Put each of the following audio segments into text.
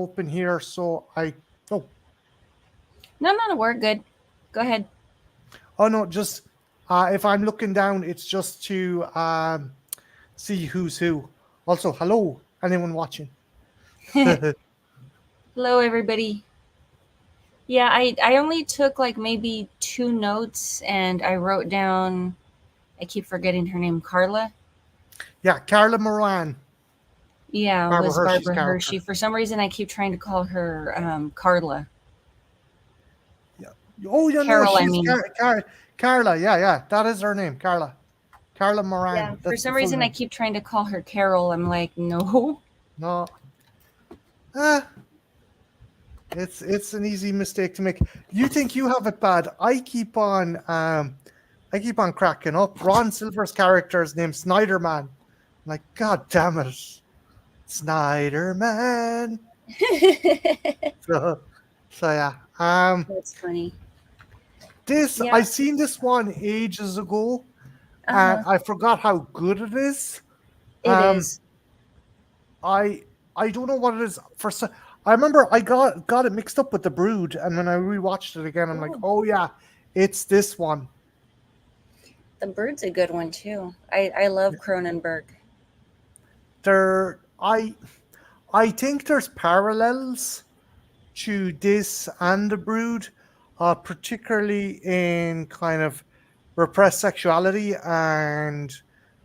open here, so oh No, we're good. Go ahead. oh no, just if I'm looking down, it's just to see who's who. Also, hello, anyone watching? Hello, everybody. Yeah, I only took like maybe two notes and I wrote down, I keep forgetting her name, Carla. Yeah, Carla Moran, Yeah, Barbara was Hershey's Barbara character. Hershey. For some reason, I keep trying to call her Carla. Yeah. Oh, yeah, no, Carol, I she's mean. Carla. Yeah, yeah, that is her name, Carla. Carla Yeah, Moran. for That's the some full reason, I name. keep trying to call her Carol. I'm like, no. No, ah, it's an easy mistake to make. You think you have it bad? I keep on cracking up. Ron Silver's character is named Snyder Man. I'm like, God damn it, Snyder Man. So, so yeah. That's funny. This Yeah. I seen this one ages ago, Uh and huh. I forgot how good it is. It Um, is. I I don't know what it is. I remember I got it mixed up with The Brood, and when I rewatched it again, I'm like, Oh, oh yeah, it's this one. the Bird's a good one too. I love Cronenberg. There, I think there's parallels to this and The Brood, particularly in kind of repressed sexuality and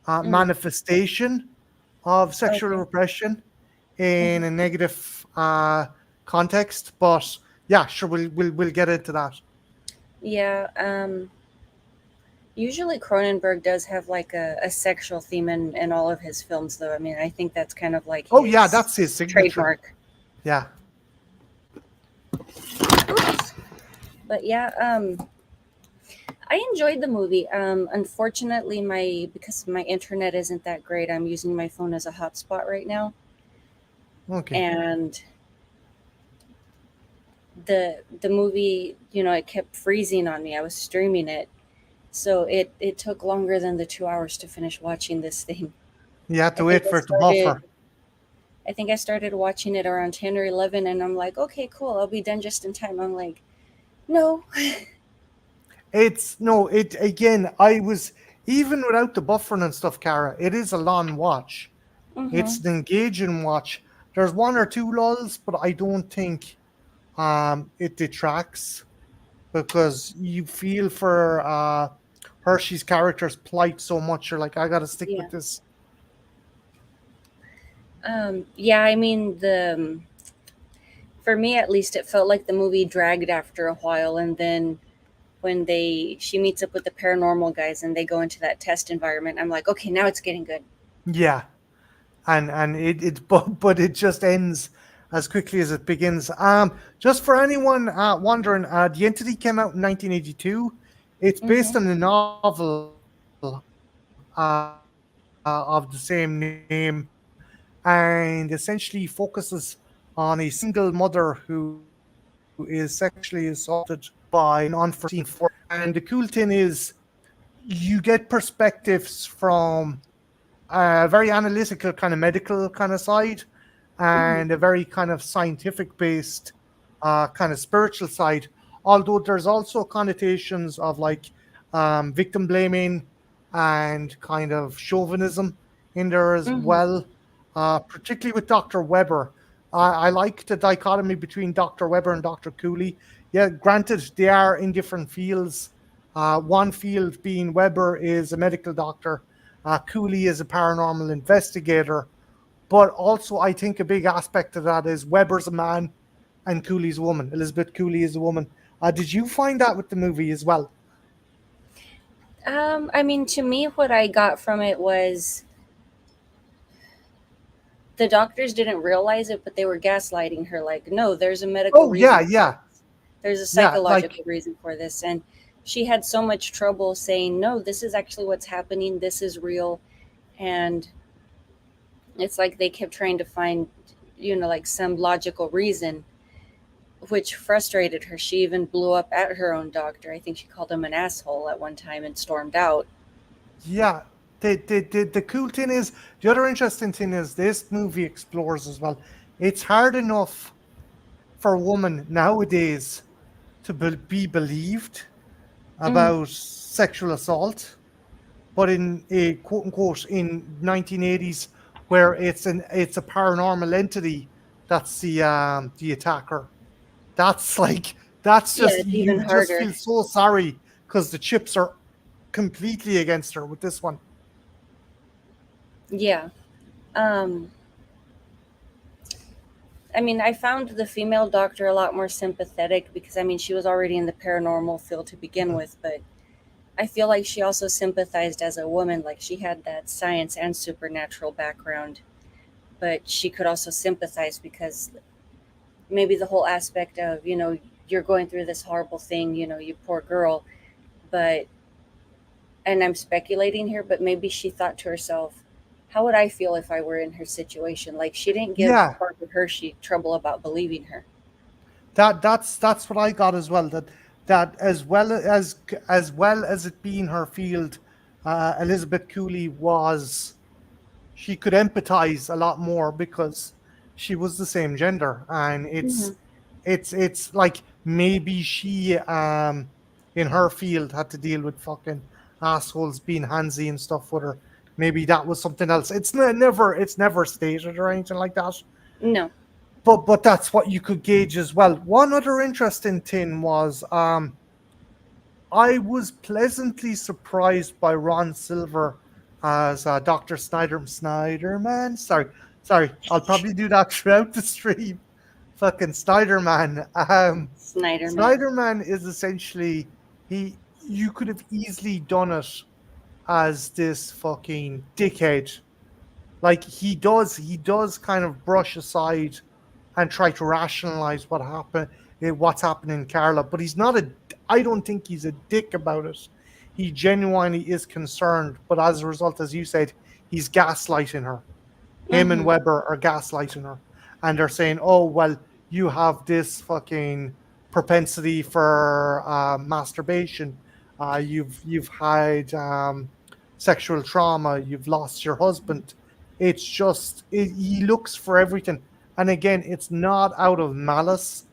Mm, manifestation of sexual okay. repression in Hmm. a negative context. But yeah, sure, we'll get into that. Yeah. Usually Cronenberg does have like a sexual theme in all of his films, though. I mean, I think that's kind of like Oh yeah, his that's his signature. trademark. Yeah, Oops. But yeah, I enjoyed the movie. Unfortunately, my because my internet isn't that great, I'm using my phone as a hotspot right now, okay. and the movie, it kept freezing on me. I was streaming it, so it took longer than the 2 hours to finish watching this thing. You have I to think wait I for it to started. buffer. I think I started watching it around 10 or 11, and I'm like, okay, cool, I'll be done just in time. I'm like, no. It's no, it again. I was even without the buffering and stuff, Cara. It is a long watch. Hmm. It's an engaging watch. There's one or two lulls, but I don't think it detracts because you feel for Hershey's character's plight so much. You're like, I gotta stick Yeah. with this. Yeah. I mean, for me at least, it felt like the movie dragged after a while, and then when she meets up with the paranormal guys and they go into that test environment, I'm like, okay, now it's getting good. Yeah, and it but it just ends as quickly as it begins. Just for anyone wondering, the Entity came out in 1982. It's Hmm. based on the novel of the same name, and essentially focuses on a single mother who is sexually assaulted by an unforeseen force. And the cool thing is, you get perspectives from a very analytical kind of medical kind of side and Hmm. a very kind of scientific based kind of spiritual side, although there's also connotations of like victim blaming and kind of chauvinism in there as Hmm. well, particularly with Dr. Weber. I like the dichotomy between Dr. Weber and Dr. Cooley. Yeah, granted, they are in different fields. One field being Weber is a medical doctor, Cooley is a paranormal investigator. But also, I think a big aspect of that is Weber's a man and Cooley's a woman. Elizabeth Cooley is a woman. Did you find that with the movie as well? I mean, to me, what I got from it was the doctors didn't realize it, but they were gaslighting her. Like, no, there's a medical Oh yeah, reason for yeah, this. There's a yeah. psychological Like reason for this, and she had so much trouble saying, no, this is actually what's happening. This is real, and it's like they kept trying to find, like some logical reason, which frustrated her. She even blew up at her own doctor. I think she called him an asshole at one time and stormed out. yeah. The cool thing is the other interesting thing is this movie explores as well. It's hard enough for a woman nowadays to be believed Mm, about sexual assault, but in a quote unquote in 1980s, where it's a paranormal entity that's the attacker. That's like that's yeah, just it's even you just harder. feel so sorry because the chips are completely against her with this one. Yeah. Um, I mean, I found the female doctor a lot more sympathetic because, I mean, she was already in the paranormal field to begin Mhm. with, but I feel like she also sympathized as a woman. Like, she had that science and supernatural background, but she could also sympathize because maybe the whole aspect of, you're going through this horrible thing, you poor girl, but, and I'm speculating here, but maybe she thought to herself, how would I feel if I were in her situation? Like, she didn't give Yeah, Barbara Hershey trouble about believing her. that's what I got as well. That as well as it being her field, Elizabeth Cooley was she could empathize a lot more because she was the same gender, and Hmm. it's like maybe she in her field had to deal with fucking assholes being handsy and stuff with her. Maybe that was something else. It's never stated or anything like that. No. But that's what you could gauge as well. One other interesting thing was I was pleasantly surprised by Ron Silver as Dr. Snyderman. Sorry, I'll probably do that throughout the stream. Fucking Snyderman. Snyderman. Snyderman is essentially he. You could have easily done it as this fucking dickhead. Like he does kind of brush aside and try to rationalize what's happening in Carla. But he's not a. I don't think he's a dick about it. He genuinely is concerned, but as a result, as you said, he's gaslighting her. Him and Hmm. Weber are gaslighting her, and they're saying, "Oh well, you have this fucking propensity for masturbation. You've had sexual trauma. You've lost your husband. It's just he looks for everything, and again, it's not out of malice.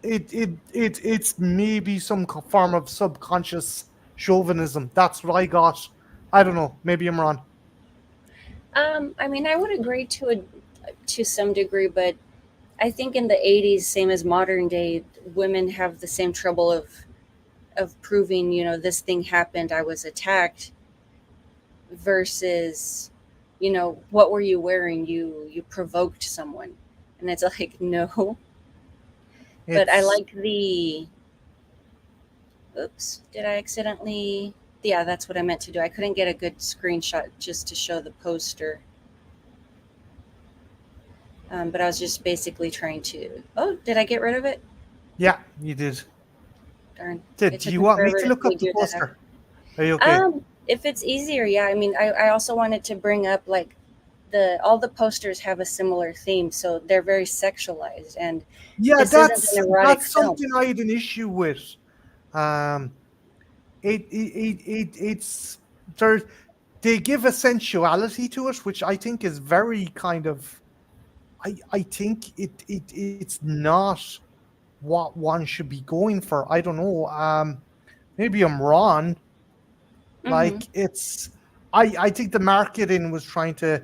It's maybe some form of subconscious chauvinism. That's what I got. I don't know. Maybe I'm wrong. I mean, I would agree to some degree, but I think in the '80s, same as modern day, women have the same trouble of proving, this thing happened, I was attacked, versus, what were you wearing? You provoked someone, and it's like no. But I It's like the. Oops, did I accidentally? Yeah, that's what I meant to do. I couldn't get a good screenshot just to show the poster. But I was just basically trying to. Oh, did I get rid of it? yeah, you did. Darn. It Did took you me want me forever to to look up the figure that out. poster? Are you okay? If it's easier, yeah. I mean, I also wanted to bring up like all the posters have a similar theme, so they're very sexualized, and Yeah, this isn't an erotic that's film. something I had an issue with. Um, it's there. They give a sensuality to it, which I think is very kind of. I think it's not what one should be going for. I don't know. Maybe I'm wrong. Mm-hmm. Like I think the marketing was trying to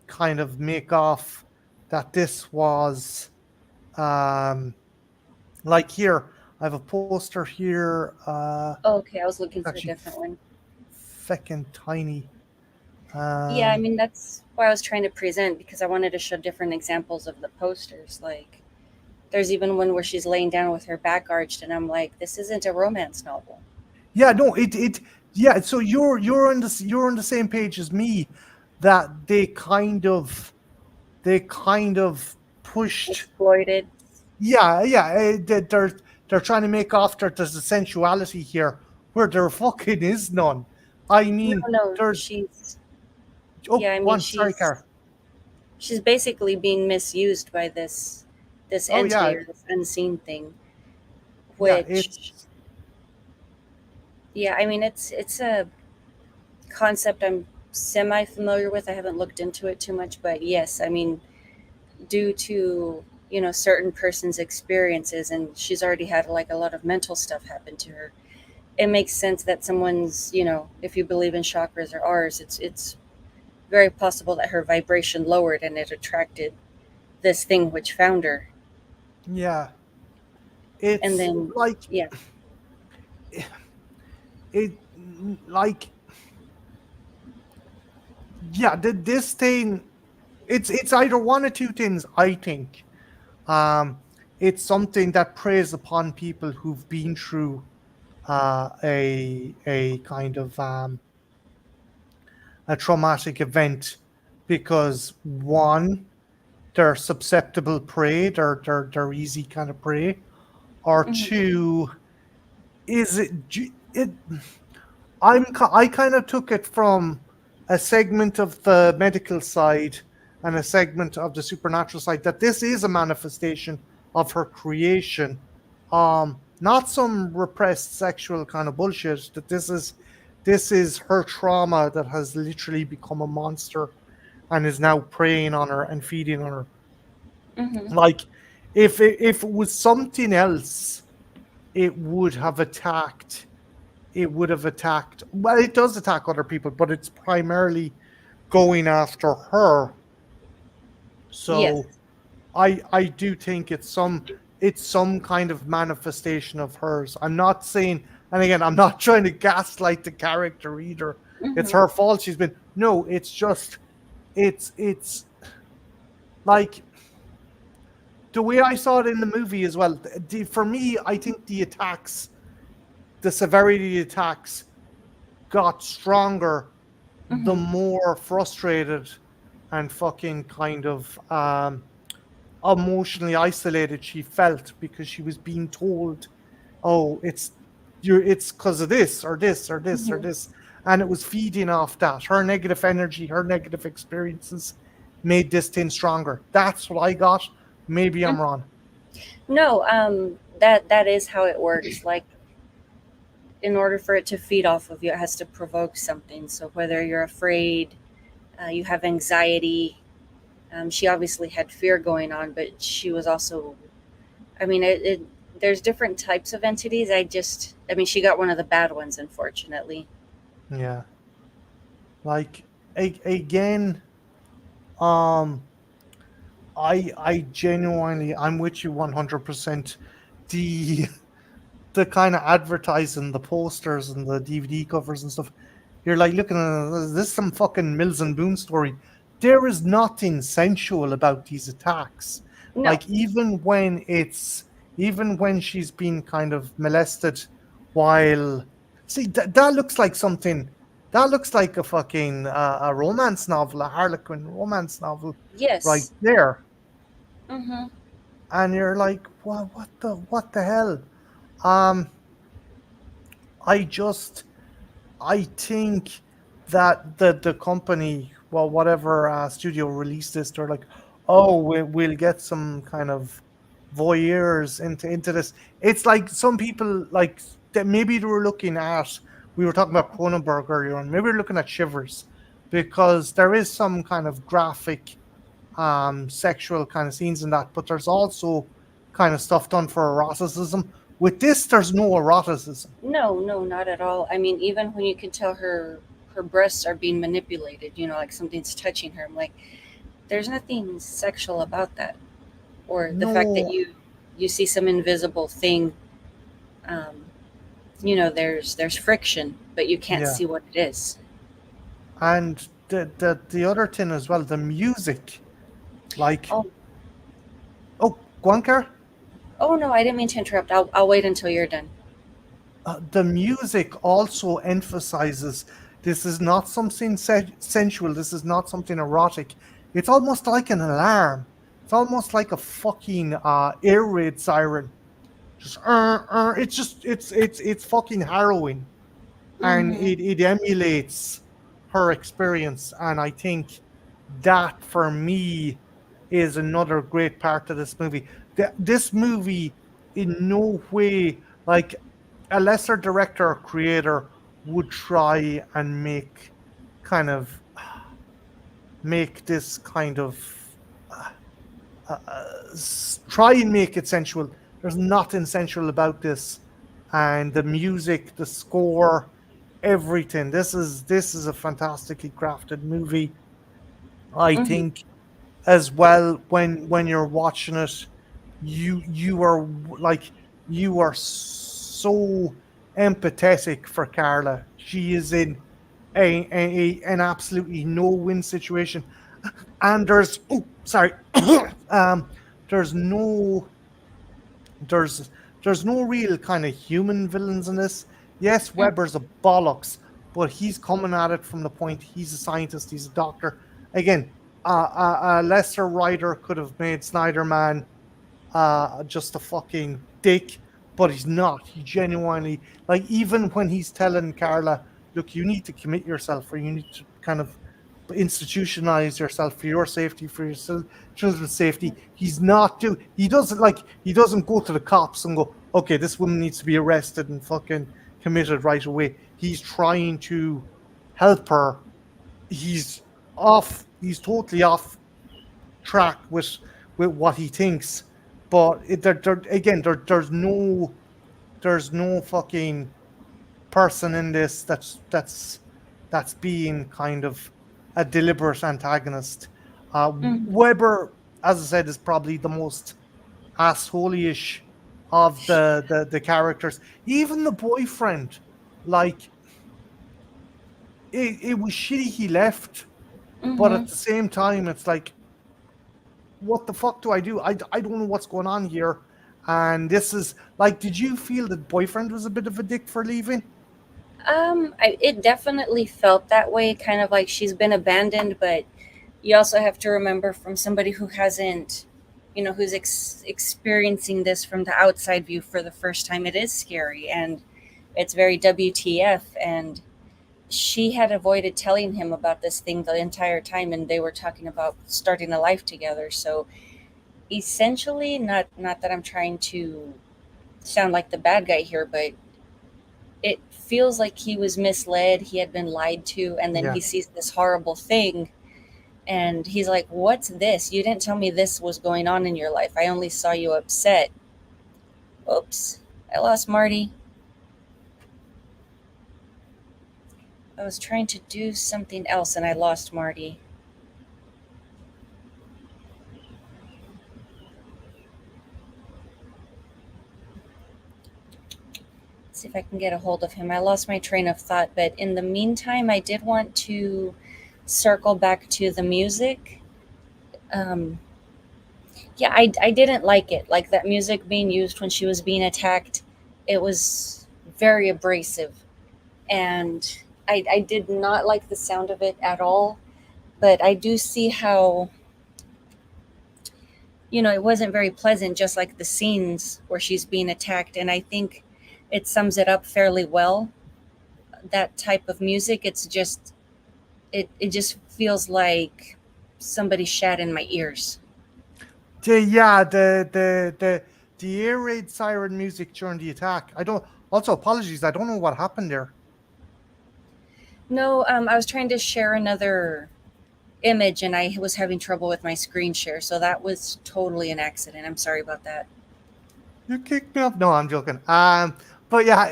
kind of make off that this was um like here I have a poster here Oh, okay, I was looking it's for a actually different one. feckin' tiny. Yeah, I um mean that's why I was trying to present because I wanted to show different examples of the posters. Like there's even one where she's laying down with her back arched, and I'm like, this isn't a romance novel. yeah, no, it yeah, so you're on the same page as me that they kind of pushed. Exploited. Yeah, they're trying to make off that there's a sensuality here where there fucking is none. I No, mean, no, there's she's oh, yeah. I mean, one, sorry, Car. she's basically being misused by this Oh entity yeah, or this unseen thing. yeah, Which, yeah, I mean, it's a concept I'm semi familiar with. I haven't looked into it too much, but yes, I mean, due to certain person's experiences, and she's already had like a lot of mental stuff happen to her. It makes sense that someone's, if you believe in chakras or ours, it's very possible that her vibration lowered and it attracted this thing which found her. Yeah, And it's then, like yeah. it like yeah, this thing, it's either one or two things, I think. Um, it's something that preys upon people who've been through a kind of a traumatic event, because one, they're susceptible prey, they're easy kind of prey, or Hmm. two, is it I kind of took it from a segment of the medical side and a segment of the supernatural side, that this is a manifestation of her creation. Not some repressed sexual kind of bullshit, that this is her trauma that has literally become a monster and is now preying on her and feeding on her. Hmm. Like, if it was something else, it would have attacked well, it does attack other people, but it's primarily going after her. Yes. So I do think it's some kind of manifestation of hers. I'm not saying, and again, I'm not trying to gaslight the character either. It's Hmm. her fault, she's been, no, it's just, it's like the way I saw it in the movie as well. For me, I think the severity of the attacks got stronger the Hmm. more frustrated and fucking kind of emotionally isolated she felt, because she was being told, "Oh, it's because of this or this or this or Hmm. this," and it was feeding off that. Her negative energy, her negative experiences, made this thing stronger. That's what I got. Maybe I'm wrong. No, that is how it works. Like, in order for it to feed off of you, it has to provoke something. So whether you're afraid, you have anxiety. She obviously had fear going on, but she was also. I mean, there's different types of entities. I mean, she got one of the bad ones, unfortunately. Yeah, like again, um, I genuinely, I'm with you 100%. The the kind of advertising, the posters and the DVD covers and stuff, you're like looking at this is some fucking Mills and Boone story. There is nothing sensual about these attacks. No. Like, even when she's been kind of molested, while, see, that looks like something, that looks like a fucking a romance novel, a Harlequin romance novel, right Yes. there. Mm-hmm. And you're like, what the hell? Um, I just I think that the company, well, whatever studio released this, they're like, oh, we'll get some kind of voyeurs into this. It's like some people like that, maybe they were looking at. We were talking about Cronenberg earlier on. Maybe we're looking at Shivers, because there is some kind of graphic, sexual kind of scenes in that, but there's also kind of stuff done for eroticism. With this, there's no eroticism. No, no, not at all. I mean, even when you can tell her breasts are being manipulated, like something's touching her. I'm like, there's nothing sexual about that. Or the fact that No, you see some invisible thing. Um, there's friction, but you can't yeah. see what it is. And the other thing as well, the music, like, Oh, oh, Guancar, oh no, I didn't mean to interrupt. I'll wait until you're done. the music also emphasizes this is not something sensual. This is not something erotic. It's almost like an alarm. It's almost like a fucking air raid siren. Just it's just it's fucking harrowing, and Mm-hmm. it emulates her experience. And I think that for me is another great part of this movie. This movie, in no way, like, a lesser director or creator would try and make this kind of try and make it sensual. There's nothing sensual about this, and the music, the score, everything. This is a fantastically crafted movie. I Hmm. think as well when you're watching it, you are like you are so empathetic for Carla. She is in an absolutely no win situation, and there's oh sorry, um, there's no there's there's no real kind of human villains in this. Yes, Weber's a bollocks, but he's coming at it from the point he's a scientist, he's a doctor. Again, a lesser writer could have made Snyder Man just a fucking dick, but he's not. He genuinely, like, even when he's telling Carla, look, you need to commit yourself, or you need to kind of institutionalize yourself for your safety, for your children's safety. He's not do. He doesn't like. He doesn't go to the cops and go, okay, this woman needs to be arrested and fucking committed right away. He's trying to help her. He's off. He's totally off track with what he thinks. But again, there's no fucking person in this that's being kind of a deliberate antagonist. Hmm. Weber, as I said, is probably the most assholey-ish of the characters. Even the boyfriend, like it was shitty he left, but Hmm. at the same time, it's like what the fuck do I do? I don't know what's going on here. And this is like, did you feel that boyfriend was a bit of a dick for leaving? It definitely felt that way, kind of like she's been abandoned, but you also have to remember from somebody who hasn't, who's experiencing this from the outside view for the first time, it is scary and it's very WTF. And she had avoided telling him about this thing the entire time, and they were talking about starting a life together. So essentially, not that I'm trying to sound like the bad guy here, but it feels like he was misled, he had been lied to, and then Yeah. he sees this horrible thing and he's like, "What's this? You didn't tell me this was going on in your life. I only saw you upset." Oops, I lost Marty. I was trying to do something else and I lost Marty. Let's see if I can get a hold of him. I lost my train of thought, but in the meantime, I did want to circle back to the music. Um, yeah, I didn't like it. Like that music being used when she was being attacked, it was very abrasive. And I did not like the sound of it at all. But I do see how, it wasn't very pleasant, just like the scenes where she's being attacked. And I think it sums it up fairly well. That type of music, it just feels like somebody shat in my ears. Yeah, the air raid siren music during the attack. I don't. Also, apologies. I don't know what happened there. No, I was trying to share another image and I was having trouble with my screen share. So that was totally an accident. I'm sorry about that. You kicked me off. No, I'm joking. But yeah,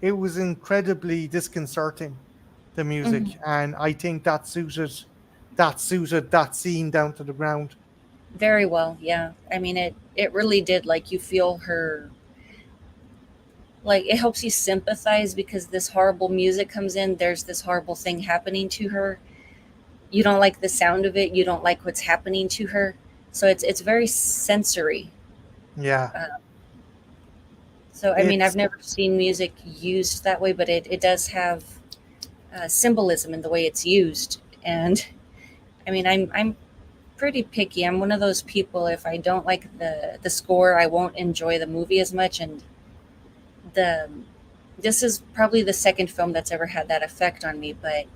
it was incredibly disconcerting, the Hmm. music, and I think that suited that scene down to the ground. Very well, yeah. I mean, it really did. Like you feel her. Like it helps you sympathize because this horrible music comes in. There's this horrible thing happening to her. You don't like the sound of it. You don't like what's happening to her. So it's very sensory. Yeah, Uh, so I mean, it's I've never seen music used that way, but it does have symbolism in the way it's used. And I mean, I'm pretty picky. I'm one of those people. If I don't like the score, I won't enjoy the movie as much. And the this is probably the second film that's ever had that effect on me. But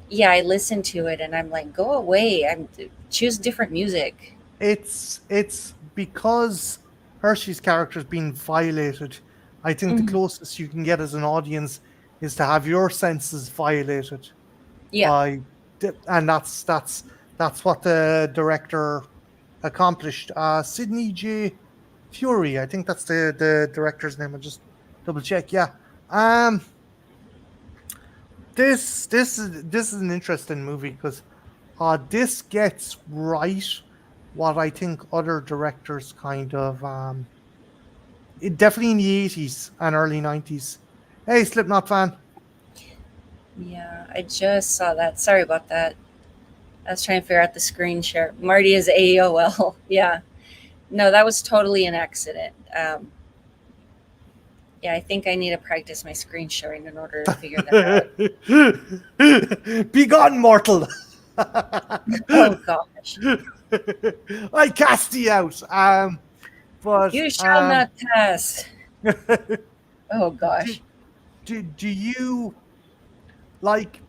yeah, I listen to it and I'm like, go away. I'm choose different music. it's because Hershey's character is being violated. I think the Hmm. closest you can get as an audience is to have your senses violated Yeah. by And that's what the director accomplished. Sidney J. Fury, I think that's the director's name. I'll just double check. Yeah. Um, this is an interesting movie because this gets right what I think other directors kind of definitely in the 80s and early 90s. Hey, Slipknot fan. Yeah, I just saw that. Sorry about that. I was trying to figure out the screen share. Marty is AOL. Yeah. No, that was totally an accident. Yeah, I think I need to practice my screen sharing in order to figure that out. Be gone, mortal. Oh gosh. I cast thee out. But You shall not pass. Oh do, gosh. do you like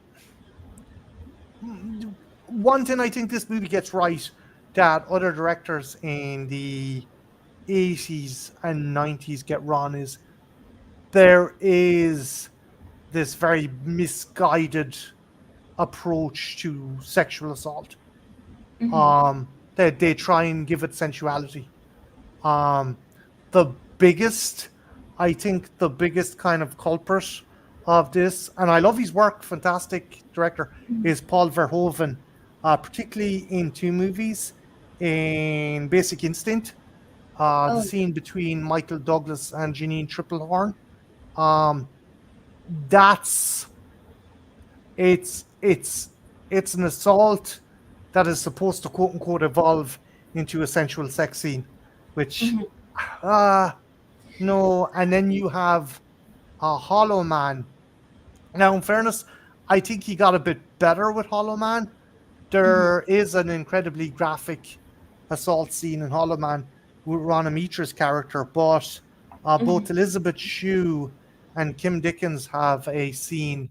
one thing I think this movie gets right that other directors in the 80s and 90s get wrong is there is this very misguided approach to sexual assault. Hmm. They try and give it sensuality. Um, the biggest, I think, the biggest kind of culprit of this, and I love his work, fantastic director, is Paul Verhoeven, particularly in two movies, in Basic Instinct, the Oh scene between Michael Douglas and Janine Triplehorn. Um, that's it's an assault that is supposed to quote unquote evolve into a sensual sex scene, which yeah. uh no, and then you have a Hollow Man. Now, in fairness, I think he got a bit better with Hollow Man. Hmm. There is an incredibly graphic assault scene in Hollow Man with Ron Mitra's character, but Hmm. both Elizabeth Shue and Kim Dickens have a scene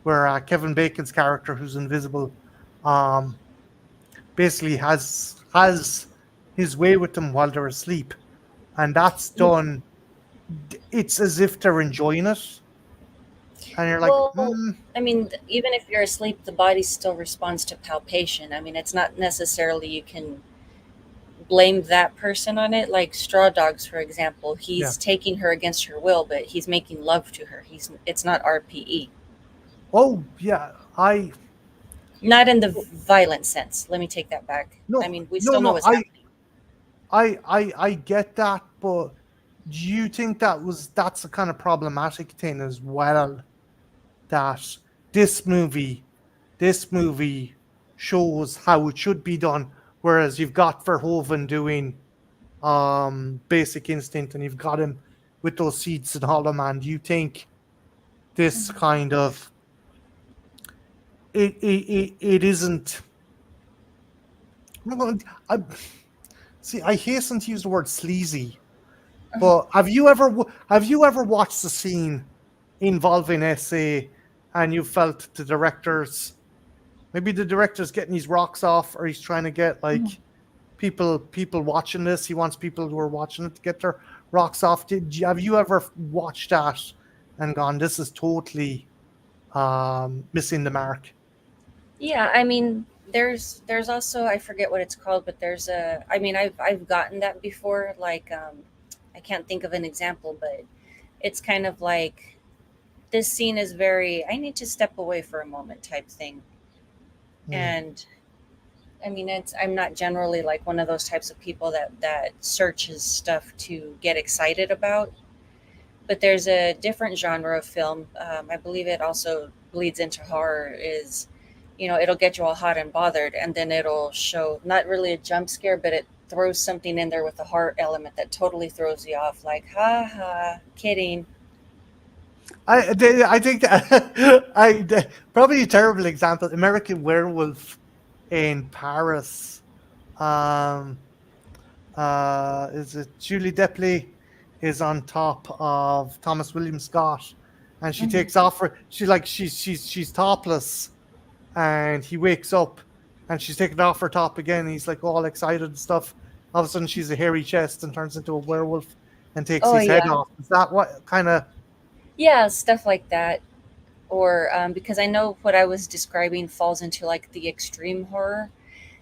where Kevin Bacon's character, who's invisible, um, basically has his way with them while they're asleep, and that's done. It's as if they're enjoying it, and you're like, Well, I mean, even if you're asleep, the body still responds to palpation. I mean, it's not necessarily you can blame that person on it. Like Straw Dogs, for example, yeah. he's taking her against her will, but he's making love to her. He's It's not RPE. Oh, yeah. I Not in the violent sense. Let me take that back. I no, mean, we no, still know no. what's happening. I get that, but do you think that's a kind of problematic thing as well? That this movie, this movie shows how it should be done, whereas you've got Verhoeven doing Basic Instinct, and you've got him with those seats in Hollow Man. Do you think this kind of it isn't? I, see, I hasten to use the word sleazy, but have you ever watched the scene involving SA and you felt maybe the director's getting his rocks off, or he's trying to get like people watching this. He wants people who are watching it to get their rocks off. Have you ever watched that and gone, this is totally missing the mark? Yeah, I mean, there's also, I forget what it's called, but there's a, I mean, I've gotten that before. Like, I can't think of an example, but it's kind of like this scene is very, I need to step away for a moment type thing. Mm, And I mean, I'm not generally like one of those types of people that searches stuff to get excited about. But there's a different genre of film. I believe it also bleeds into horror. Is, it'll get you all hot and bothered, and then it'll show not really a jump scare, but it throws something in there with a horror element that totally throws you off. Like, ha ha, kidding. I think that probably a terrible example. American Werewolf in Paris. Um, is it Julie Depley is on top of Thomas William Scott, and she Hmm. takes off her. She's topless, and he wakes up, and she's taking off her top again. And he's like all excited and stuff. All of a sudden, she's a hairy chest and turns into a werewolf and takes Oh his head yeah, off. Is that what kind of? yeah, stuff like that. or because I know what I was describing falls into like the extreme horror.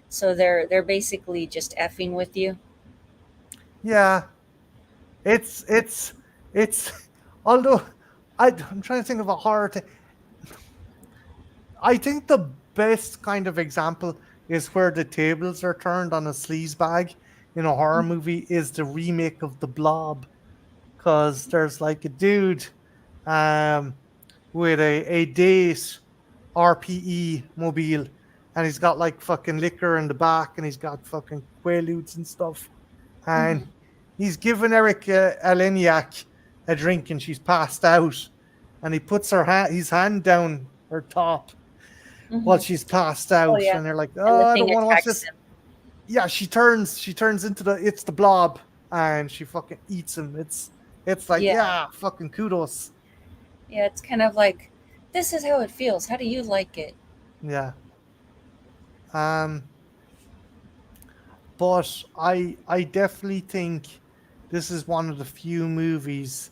So they're basically just effing with you. Yeah, it's it's although I'm trying to think of a horror thing. I think the best kind of example is where the tables are turned on a sleaze bag in a horror movie is the remake of The Blob, because there's like a dude um with a date RPE mobile, and he's got like fucking liquor in the back, and he's got fucking quaaludes and stuff, and Hmm. he's giving Eric Eleniak a drink, and she's passed out, and he puts his hand down her top while Hmm. she's passed Oh out, yeah, and they're like, and "Oh, the I thing don't want to watch attacks this." him. Yeah, she turns into it's the blob, and she fucking eats him. It's like, Yeah, yeah, fucking kudos. yeah. It's kind of like this is how it feels. How do you like it? Yeah. Um, but I definitely think this is one of the few movies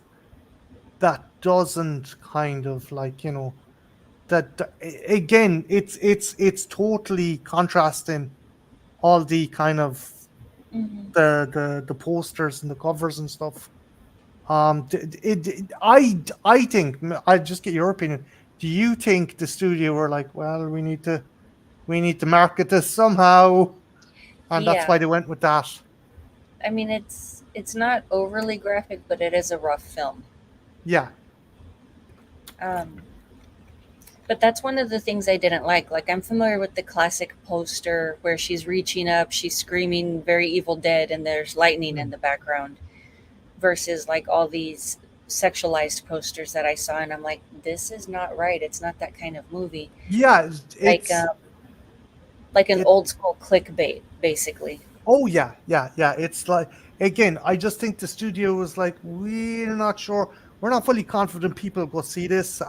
that doesn't kind of like, again, it's totally contrasting all the kind of Hmm. the posters and the covers and stuff. I think I just get your opinion. Do you think the studio were like, well, we need to market this somehow, and that's Yeah, why they went with that? I mean it's not overly graphic, but it is a rough film. Yeah, Um, but that's one of the things I didn't like. Like I'm familiar with the classic poster where she's reaching up, she's screaming "Very Evil Dead," and there's lightning in mm. the background. Versus like all these sexualized posters that I saw, and I'm like, this is not right. It's not that kind of movie. Yeah, Like like an it. old school clickbait, basically. Oh yeah, yeah, yeah. It's like, again, I just think the studio was like, we're not sure, we're not fully confident people go see this.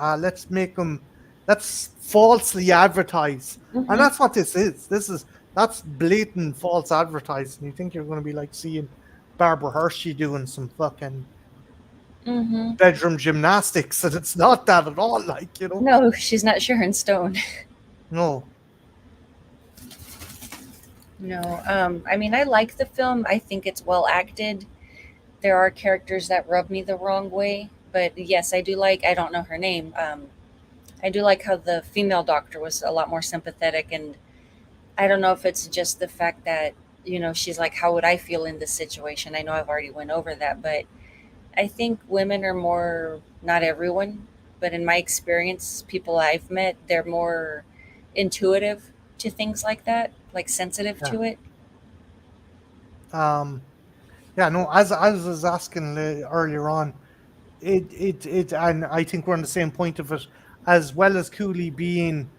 Let's falsely advertise, and Mm-hmm. that's what this is. That's blatant false advertising. You think you're going to be like seeing Barbara Hershey doing some fucking Mm-hmm. bedroom gymnastics, and it's not that at all. No, she's not Sharon Stone. No, No. I mean, I like the film. I think it's well acted. There are characters that rub me the wrong way, but yes, I do like. I don't know her name. I do like how the female doctor was a lot more sympathetic, and I don't know if it's just the fact that she's like, how would I feel in this situation? I know I've already went over that, but I think women are more, not everyone, but in my experience, people I've met, they're more intuitive to things like that, like sensitive yeah, to it. um, yeah, no. As I was asking earlier on, and I think we're on the same point of it, as well as Cooley being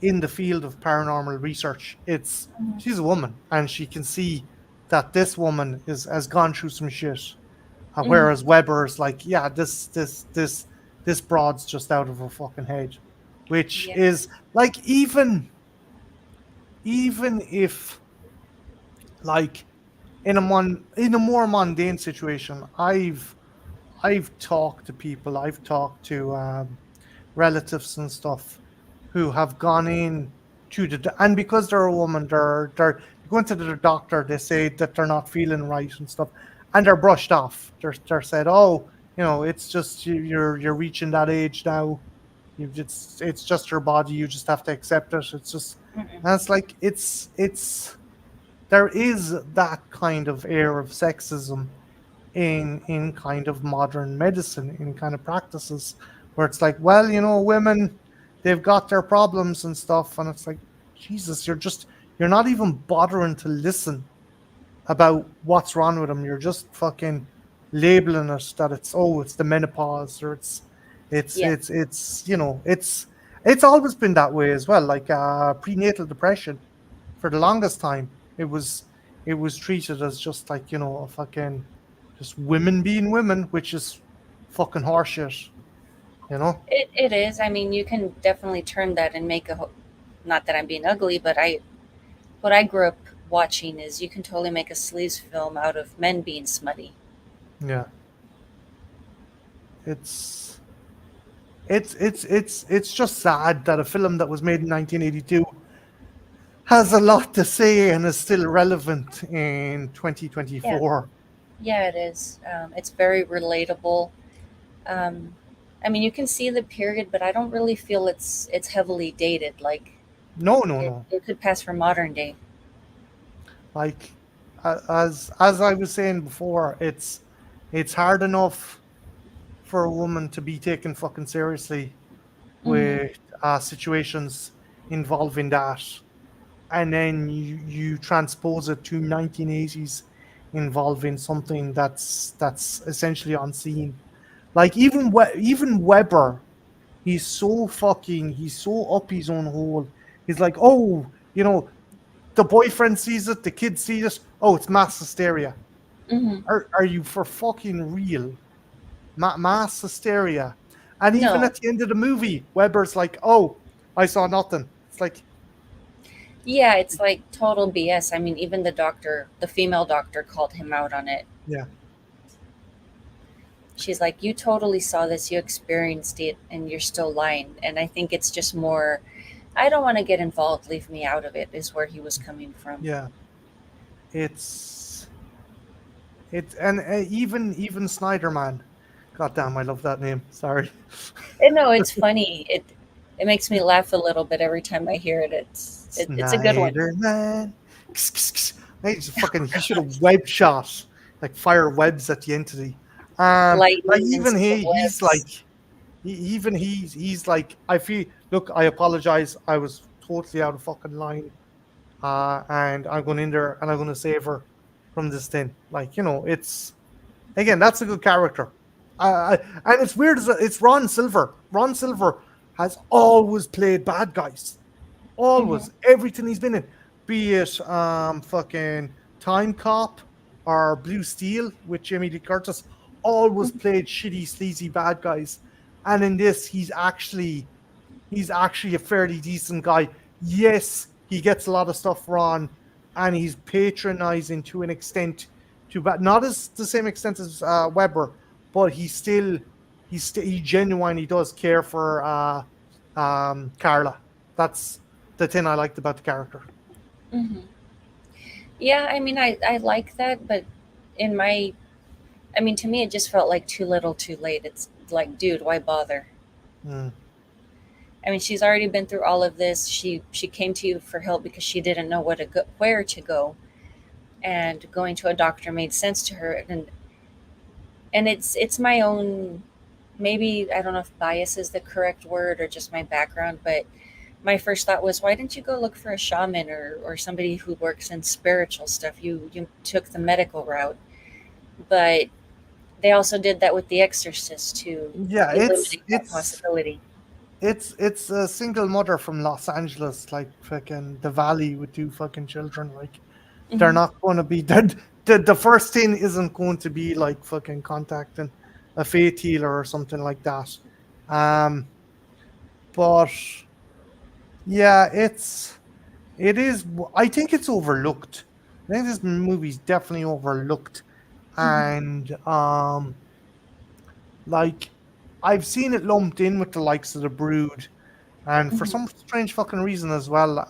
in the field of paranormal research. It's Mhm. She's a woman, and she can see that this woman is has gone through some shit. Mhm. Whereas Weber's like, yeah, this broad's just out of her fucking head, which Yeah. is like, even if, like, in a more mundane situation, I've talked to people, I've talked to relatives and stuff who have gone in to and because they're a woman, they're going to the doctor. They say that they're not feeling right and stuff, and they're brushed off. They're said, oh, it's just you're reaching that age now. It's just your body. You just have to accept it. It's just, Mm-mm. and it's like, it's there is that kind of air of sexism in kind of modern medicine, in kind of practices, where it's like, well, women, they've got their problems and stuff, and it's like, Jesus, you're not even bothering to listen about what's wrong with them. You're just fucking labeling it that it's the menopause, or it's Yeah. it's it's you know it's always been that way as well. Like prenatal depression, for the longest time, it was treated as just like, a fucking, just women being women, which is fucking horseshit, you know. It is. I mean, you can definitely turn that and make not that I'm being ugly, but what I grew up watching is you can totally make a sleaze film out of men being smutty. Yeah, it's It's just sad that a film that was made in 1982 has a lot to say and is still relevant in Yeah, 2024. yeah, it is. It's very relatable. Um, I mean, you can see the period, but I don't really feel it's heavily dated. Like No, no, it, no. it could pass for modern day. Like as I was saying before, it's hard enough for a woman to be taken fucking seriously Hmm. with situations involving that, and then you transpose it to 1980s involving something that's essentially unseen. Like even Weber, he's so up his own hole. He's like, oh, the boyfriend sees it, the kid sees it. Oh, it's mass hysteria. Hmm. Are you for fucking real? Mass hysteria. And even No, at the end of the movie, Weber's like, oh, I saw nothing. It's like, yeah, it's like total BS. I mean, even the doctor, the female doctor, called him out on it. yeah, She's like, "You totally saw this, you experienced it, and you're still lying." And I think it's just more, I don't want to get involved, leave me out of it, is where he was coming from. yeah. It's and even Snyder man. God damn, I love that name. Sorry. And no, it's funny. It makes me laugh a little bit every time I hear it. It's a good one. Snyder man. He should have web shot, like fire webs at the entity. Like Lightning even instead of he's webs. like even he's like, I feel, look, I apologize, I was totally out of fucking line, and I'm going in there and I'm going to save her from this thing. Like, it's, again, that's a good character. And it's weird, it's Ron Silver. Ron Silver has always played bad guys, Hmm. always, everything he's been in, be it fucking Time Cop or Blue Steel with Jamie Lee Curtis, always played shitty, sleazy bad guys. And in this, he's actually a fairly decent guy. Yes, he gets a lot of stuff wrong, and he's patronizing to an extent, to but not as the same extent as Weber, but he genuinely does care for Carla. That's the thing I liked about the character. Hmm. Yeah, I mean, I like that, but in my, I mean, to me, it just felt like too little, too late. It's like, dude, why bother? Mm, I mean, she's already been through all of this. She came to you for help because she didn't know where to go, and going to a doctor made sense to her. And it's my own, maybe I don't know if bias is the correct word or just my background, but my first thought was, why didn't you go look for a shaman or somebody who works in spiritual stuff? You took the medical route, but they also did that with The Exorcist to yeah, it's eliminate that it's possibility. it's a single mother from Los Angeles, like fucking the Valley with two fucking children. Like, they're Hmm. not going to be dead. The first thing isn't going to be like fucking contacting a faith healer or something like that. Um, but yeah, it is. I think it's overlooked. I think this movie's definitely overlooked, Hmm. and like, I've seen it lumped in with the likes of the Brood, and for Hmm. some strange fucking reason as well.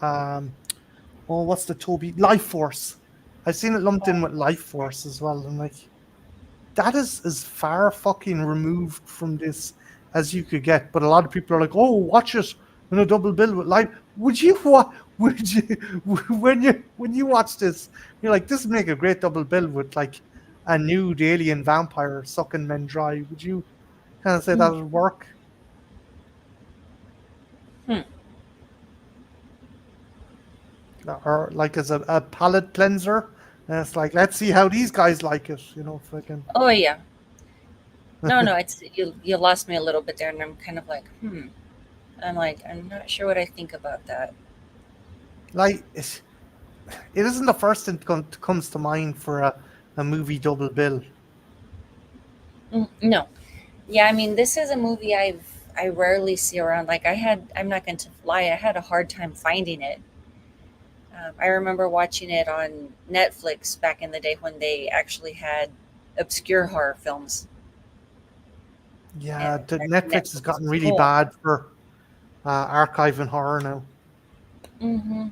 Oh, what's the Toby Life Force? I've seen it lumped in with Life Force as well, and like, that is as far fucking removed from this as you could get. But a lot of people are like, "Oh, watch it in a double bill with live." Would you what? Would you when you watch this? You're like, "This would make a great double bill with like a nude alien vampire sucking men dry." Would you kind of say that would work, Hmm. or like as a palate cleanser? And it's like, let's see how these guys like it. Fucking Oh yeah. No, no, it's you lost me a little bit there, and I'm kind of like, hmm. I'm like, I'm not sure what I think about that. like it isn't the first thing comes to mind for a movie double bill. No, yeah, I mean, this is a movie I rarely see around. Like I'm not going to lie, I had a hard time finding it. I remember watching it on Netflix back in the day when they actually had obscure horror films. Yeah, and the that Netflix has Netflix gotten really pulled. bad for archiving horror now. Hmm.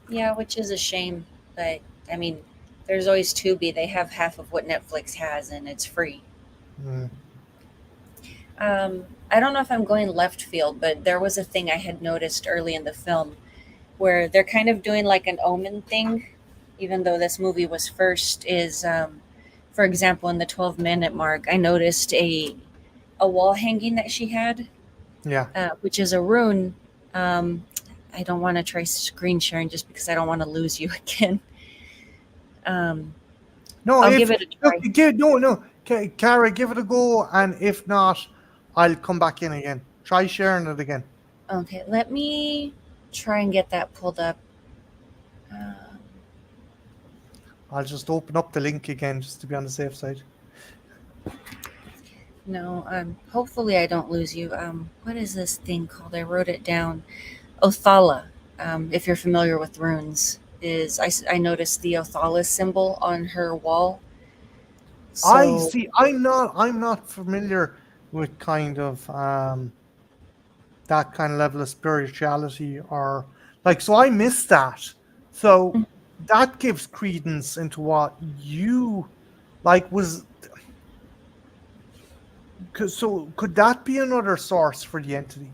Yeah, which is a shame. But I mean, there's always Tubi. They have half of what Netflix has, and it's free. Mm. I don't know if I'm going left field, but there was a thing I had noticed early in the film where they're kind of doing like an omen thing, even though this movie was first. Is For example, in the 12-minute mark, I noticed a wall hanging that she had, Yeah. which is a rune. Um, I don't want to try screen sharing just because I don't want to lose you again. Um, No, I'll if give it a look, try. no, Cara, give it a go, and if not, I'll come back in again. Try sharing it again. Okay, let me try and get that pulled up. Um, I'll just open up the link again just to be on the safe side. no, hopefully I don't lose you. What is this thing called? I wrote it down. Othala. If you're familiar with runes, I noticed the Othala symbol on her wall. I So see. I'm not familiar with kind of that kind of level of spirituality or like. So I missed that. So that gives credence into what you like was. So could that be another source for the entity?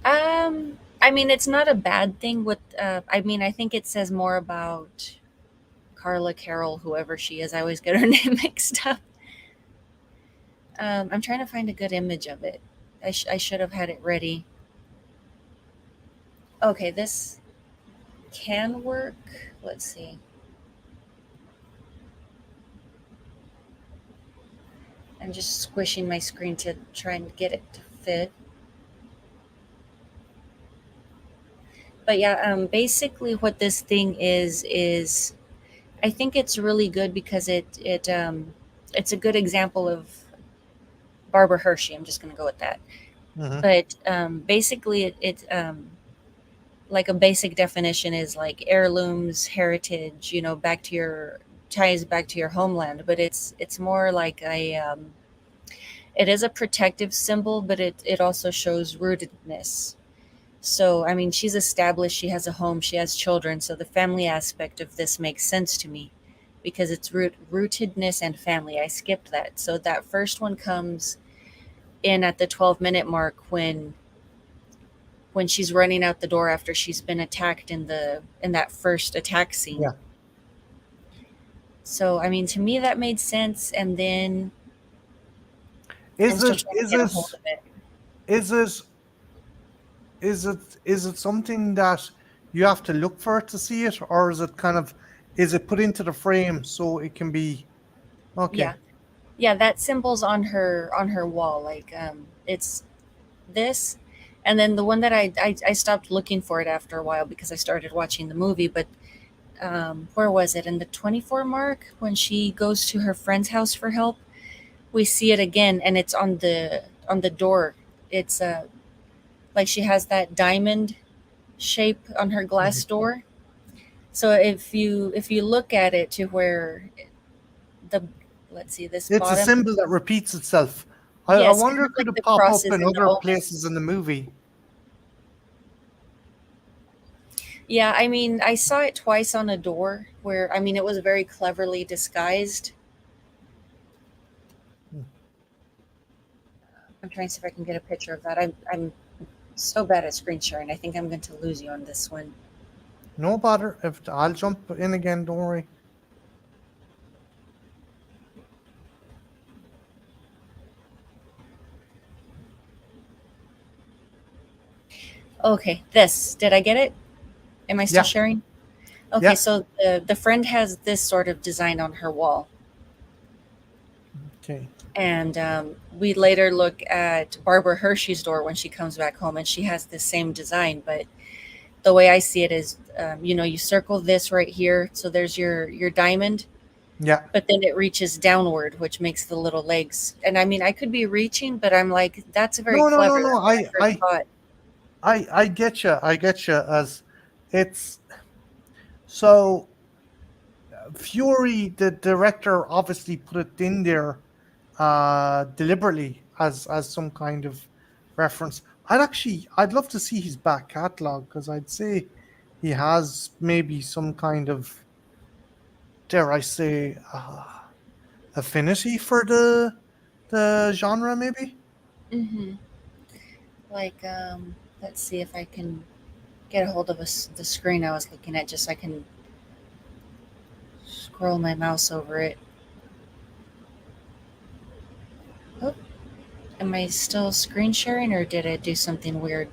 I mean, it's not a bad thing. With I mean, I think it says more about Carla Carroll, whoever she is. I always get her name mixed up. I'm trying to find a good image of it. I should have had it ready. Okay, this can work. Let's see. I'm just squishing my screen to try and get it to fit. But yeah, basically what this thing is I think it's really good because it's a good example of Barbara Hershey. I'm just going to go with that. Hmm. But basically, like a basic definition is like heirlooms, heritage. Back to your ties back to your homeland. But it's more like it is a protective symbol, but it also shows rootedness. So, I mean, she's established, she has a home, she has children. So the family aspect of this makes sense to me because it's rootedness and family. I skipped that. So that first one comes in at the 12-minute mark when she's running out the door after she's been attacked in that first attack scene. Yeah. So, I mean, to me that made sense. And then I'm Is still it trying to is get a it hold of it. is it is it something that you have to look for to see it, or is it kind of is it put into the frame so it can be Yeah. okay? Yeah, that symbol's on her wall. Like it's this, and then the one that I stopped looking for it after a while because I started watching the movie. But where was it? In the 24 mark when she goes to her friend's house for help, we see it again, and it's on the door. It's like she has that diamond shape on her glass Mhm. door. So if you look at it to where the let's see, this It's a bottom, symbol that repeats itself. I yes, kind wonder of could like it the pop up crosses in in the other omens. places in the movie? Yeah, I mean, I saw it twice on a door where, I mean, it was very cleverly disguised. I'm trying to see if I can get a picture of that. I'm so bad at screen sharing. I think I'm going to lose you on this one. No bother. If I'll jump in again, don't worry. Okay, this. Did I get it? Am I still Yeah, sharing? Okay, yeah. so the friend has this sort of design on her wall. Okay. And we later look at Barbara Hershey's door when she comes back home, and she has the same design. But the way I see it is, you circle this right here. So there's your diamond, Yeah. but then it reaches downward, which makes the little legs. And I mean, I could be reaching, but I'm like, that's very No, no, no, clever. no. That's what I first thought. I get you. I get you. As it's so Fury, the director, obviously put it in there deliberately as some kind of reference. I'd love to see his back catalog because I'd say he has maybe some kind of, dare I say, affinity for the genre, maybe. Hmm. Like, let's see if I can get a hold of the screen I was looking at, just so I can scroll my mouse over it. Oh, am I still screen sharing, or did I do something weird?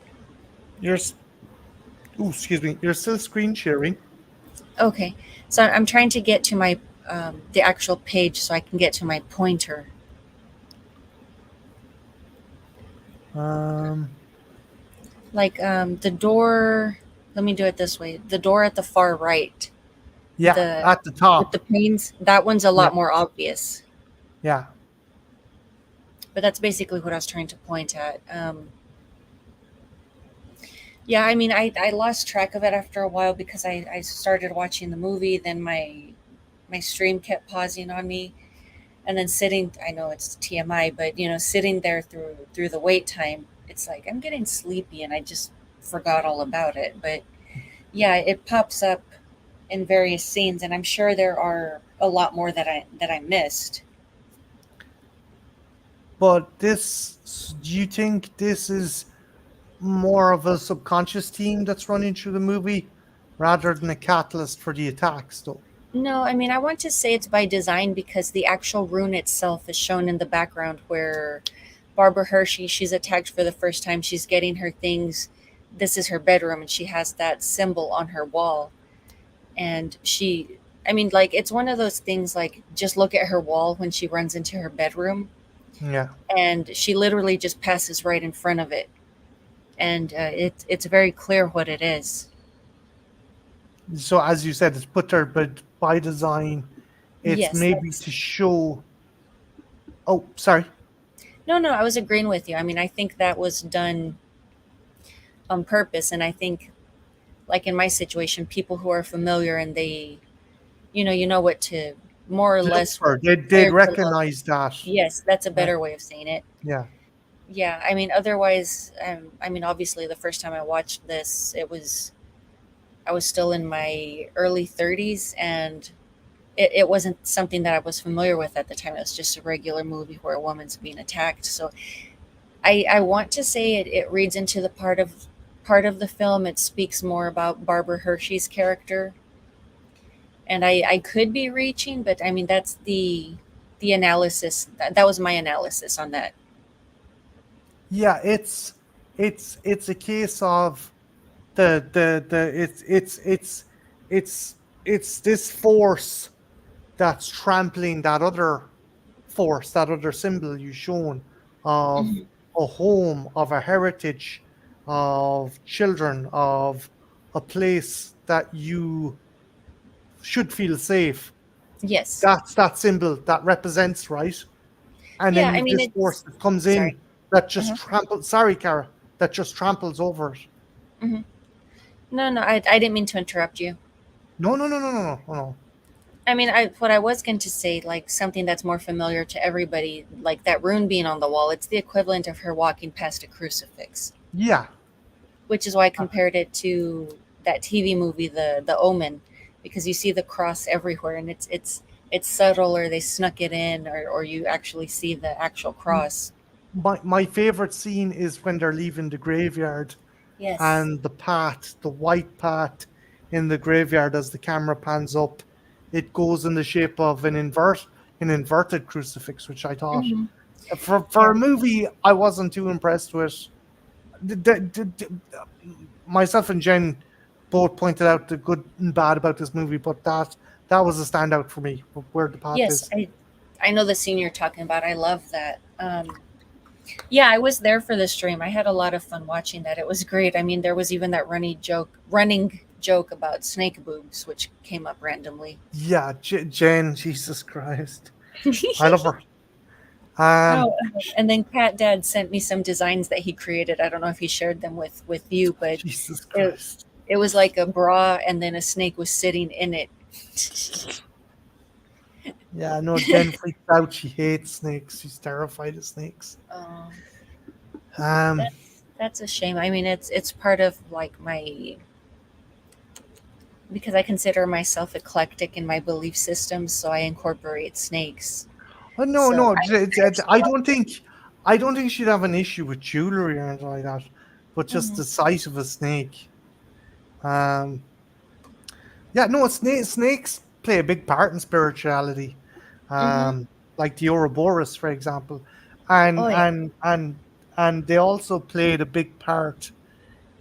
You're, excuse me, you're still screen sharing. Okay, so I'm trying to get to my the actual page so I can get to my pointer. Um, Like the door. Let me do it this way. The door at the far right, yeah, the at the with the top. panes, that one's a Yeah, lot more obvious. yeah. But that's basically what I was trying to point at. Yeah, I mean, I lost track of it after a while because I started watching the movie. Then my stream kept pausing on me, and then sitting. I know it's TMI, but sitting there through the wait time, it's like I'm getting sleepy, and I just forgot all about it. But yeah, it pops up in various scenes, and I'm sure there are a lot more that I missed. But do you think this is more of a subconscious theme that's running through the movie rather than a catalyst for the attacks, though? No, I mean, I want to say it's by design because the actual rune itself is shown in the background where Barbara Hershey, she's attacked for the first time. She's getting her things. This is her bedroom, and she has that symbol on her wall. And I mean, like, it's one of those things like just look at her wall when she runs into her bedroom, Yeah. and she literally just passes right in front of it. And it's very clear what it is. So as you said, it's put there, but by design, it's Yes, maybe that's to show. Oh, sorry. no, no, I was agreeing with you. I mean, I think that was done on purpose. And I think, like in my situation, people who are familiar and you know what to more or Look less for they'd where to look. recognize that. Yes, that's a Uh, better way of saying it. yeah. Yeah, I mean, otherwise, I mean, obviously, the first time I watched this, I was still in my early 30s, and it wasn't something that I was familiar with at the time. It was just a regular movie where a woman's being attacked. So I want to say it reads into the part of the film. It speaks more about Barbara Hershey's character, and I could be reaching, but I mean that's the analysis. That was my analysis on that. Yeah, it's a case of the it's it's this force that's trampling that other force, that other symbol you shown of Mhm. a home, of a heritage, of children, of a place that you should feel safe. Yes. That's that symbol that represents, right? And then Yeah. I you've mean, this force it's that comes sorry. in that just Uh-huh. tramples. Sorry, Cara, that just tramples over it. Hmm. No, no, I didn't mean to interrupt you. No, no, no, no, no, no, no. I mean, what I was going to say, like something that's more familiar to everybody, like that rune being on the wall. It's the equivalent of her walking past a crucifix, Yeah, which is why I compared it to that TV movie, the Omen, because you see the cross everywhere, and it's subtle, or they snuck it in, or you actually see the actual cross. my favorite scene is when they're leaving the graveyard Yes. and the path, the white path in the graveyard as the camera pans up, it goes in the shape of an inverted crucifix, which I thought Hmm. for Yeah. a movie I wasn't too impressed with. Myself and Jen both pointed out the good and bad about this movie, but that was a standout for me. Where the path Yes, is. I know the scene you're talking about. I love that. Yeah, I was there for the stream. I had a lot of fun watching that. It was great. I mean, there was even that running joke about snake boobs, which came up randomly. Yeah, Jen, Jesus Christ, I love her. Um, Oh, and then Cat Dad sent me some designs that he created. I don't know if he shared them with you, but Jesus it Christ. it was like a bra, and then a snake was sitting in it. Yeah, no, Jen freaks out. She hates snakes. She's terrified of snakes. Oh, Um, that's a shame. I mean, it's part of like my, because I consider myself eclectic in my belief systems, so I incorporate snakes. oh, no, So no, I there's a I lot. don't think, I don't think she'd have an issue with jewelry or anything like that, but just Hmm. the sight of a snake. Um, yeah, no, snakes play a big part in spirituality. Hmm. Like the Ouroboros, for example, Oh and yeah. they also played a big part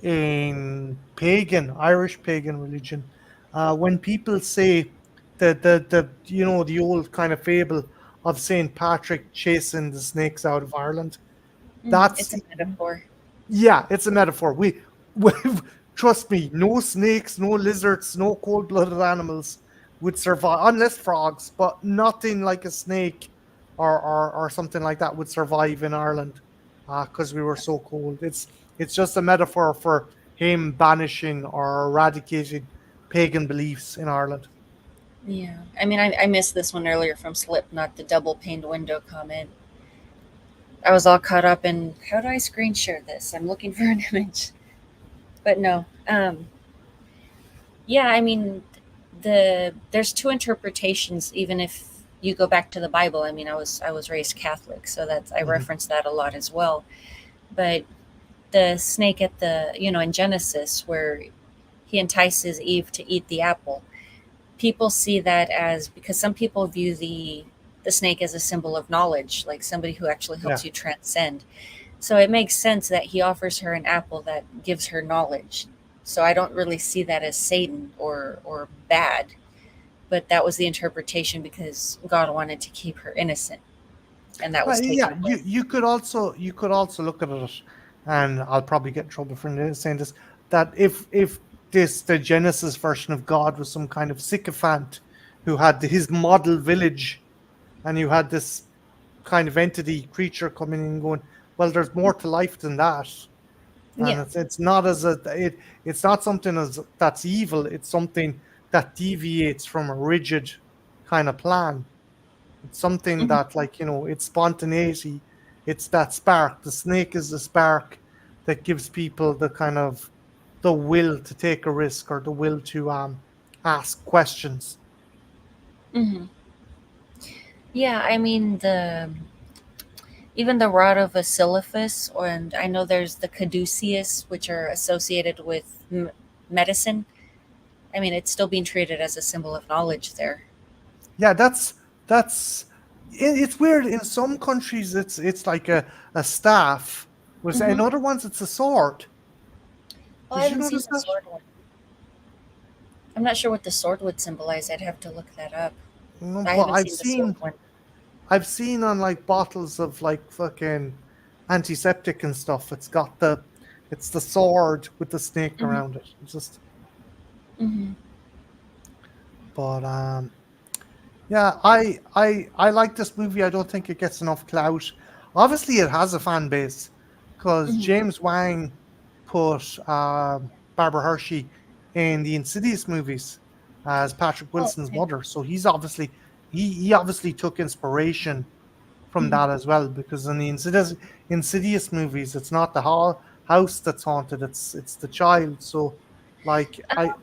in Irish pagan religion. When people say the old kind of fable of Saint Patrick chasing the snakes out of Ireland, It's that's a metaphor. yeah, it's a metaphor. We trust me, no snakes, no lizards, no cold-blooded animals would survive unless frogs, but nothing like a snake or something like that would survive in Ireland because we were so cold. It's just a metaphor for him banishing or eradicating pagan beliefs in Ireland. Yeah. I mean, I missed this one earlier from Slipknot, the double paned window comment. I was all caught up in how do I screen share this? I'm looking for an image. But no. Yeah, I mean, there's two interpretations even if you go back to the Bible. I mean, I was raised Catholic, so that's I Mhm. reference that a lot as well. But the snake at the, in Genesis where he entices Eve to eat the apple, people see that as, because some people view the snake as a symbol of knowledge, like somebody who actually Yeah. helps you transcend. So it makes sense that he offers her an apple that gives her knowledge. So I don't really see that as Satan or bad, but that was the interpretation because God wanted to keep her innocent, and that was taken Yeah, away. you could also look at it, and I'll probably get in trouble for saying this, that if this the Genesis version of God was some kind of sycophant who had his model village, and you had this kind of entity creature coming in and going, well, there's more to life than that, and Yeah. it's not as a it's not something as that's evil. It's something that deviates from a rigid kind of plan. It's something Hmm. that, like, it's spontaneity. It's that spark. The snake is the spark that gives people the kind of the will to take a risk or the will to ask questions. Hmm. Yeah, I mean even the rod of Basilophus, and I know there's the caduceus, which are associated with medicine. I mean, it's still being treated as a symbol of knowledge there. Yeah, that's it's weird. In some countries, it's like a staff. Was in Hmm. other ones, it's a sword. Oh, I Did you haven't seen notice the that? sword one. I'm not sure what the sword would symbolize. I'd have to look that up. No, I but haven't seen the sword one. I've seen on like bottles of like fucking antiseptic and stuff. It's the sword with the snake Hmm. around it. It's just, Hmm. but yeah, I like this movie. I don't think it gets enough clout. Obviously, it has a fan base because Hmm. James Wang put Barbara Hershey in the Insidious movies as Patrick Oh, Wilson's okay. mother. So he obviously took inspiration from Hmm. that as well, because in the Insidious movies, it's not the house that's haunted, it's the child. So, like, I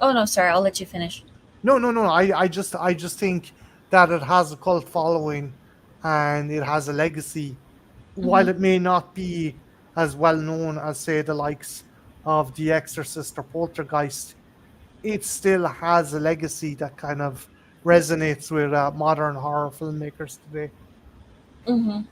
Oh no, sorry. I'll let you finish. no, no, no, I just think that it has a cult following and it has a legacy, while Hmm. it may not be as well known as, say, the likes of The Exorcist or Poltergeist. It still has a legacy that kind of resonates with modern horror filmmakers today. Hmm.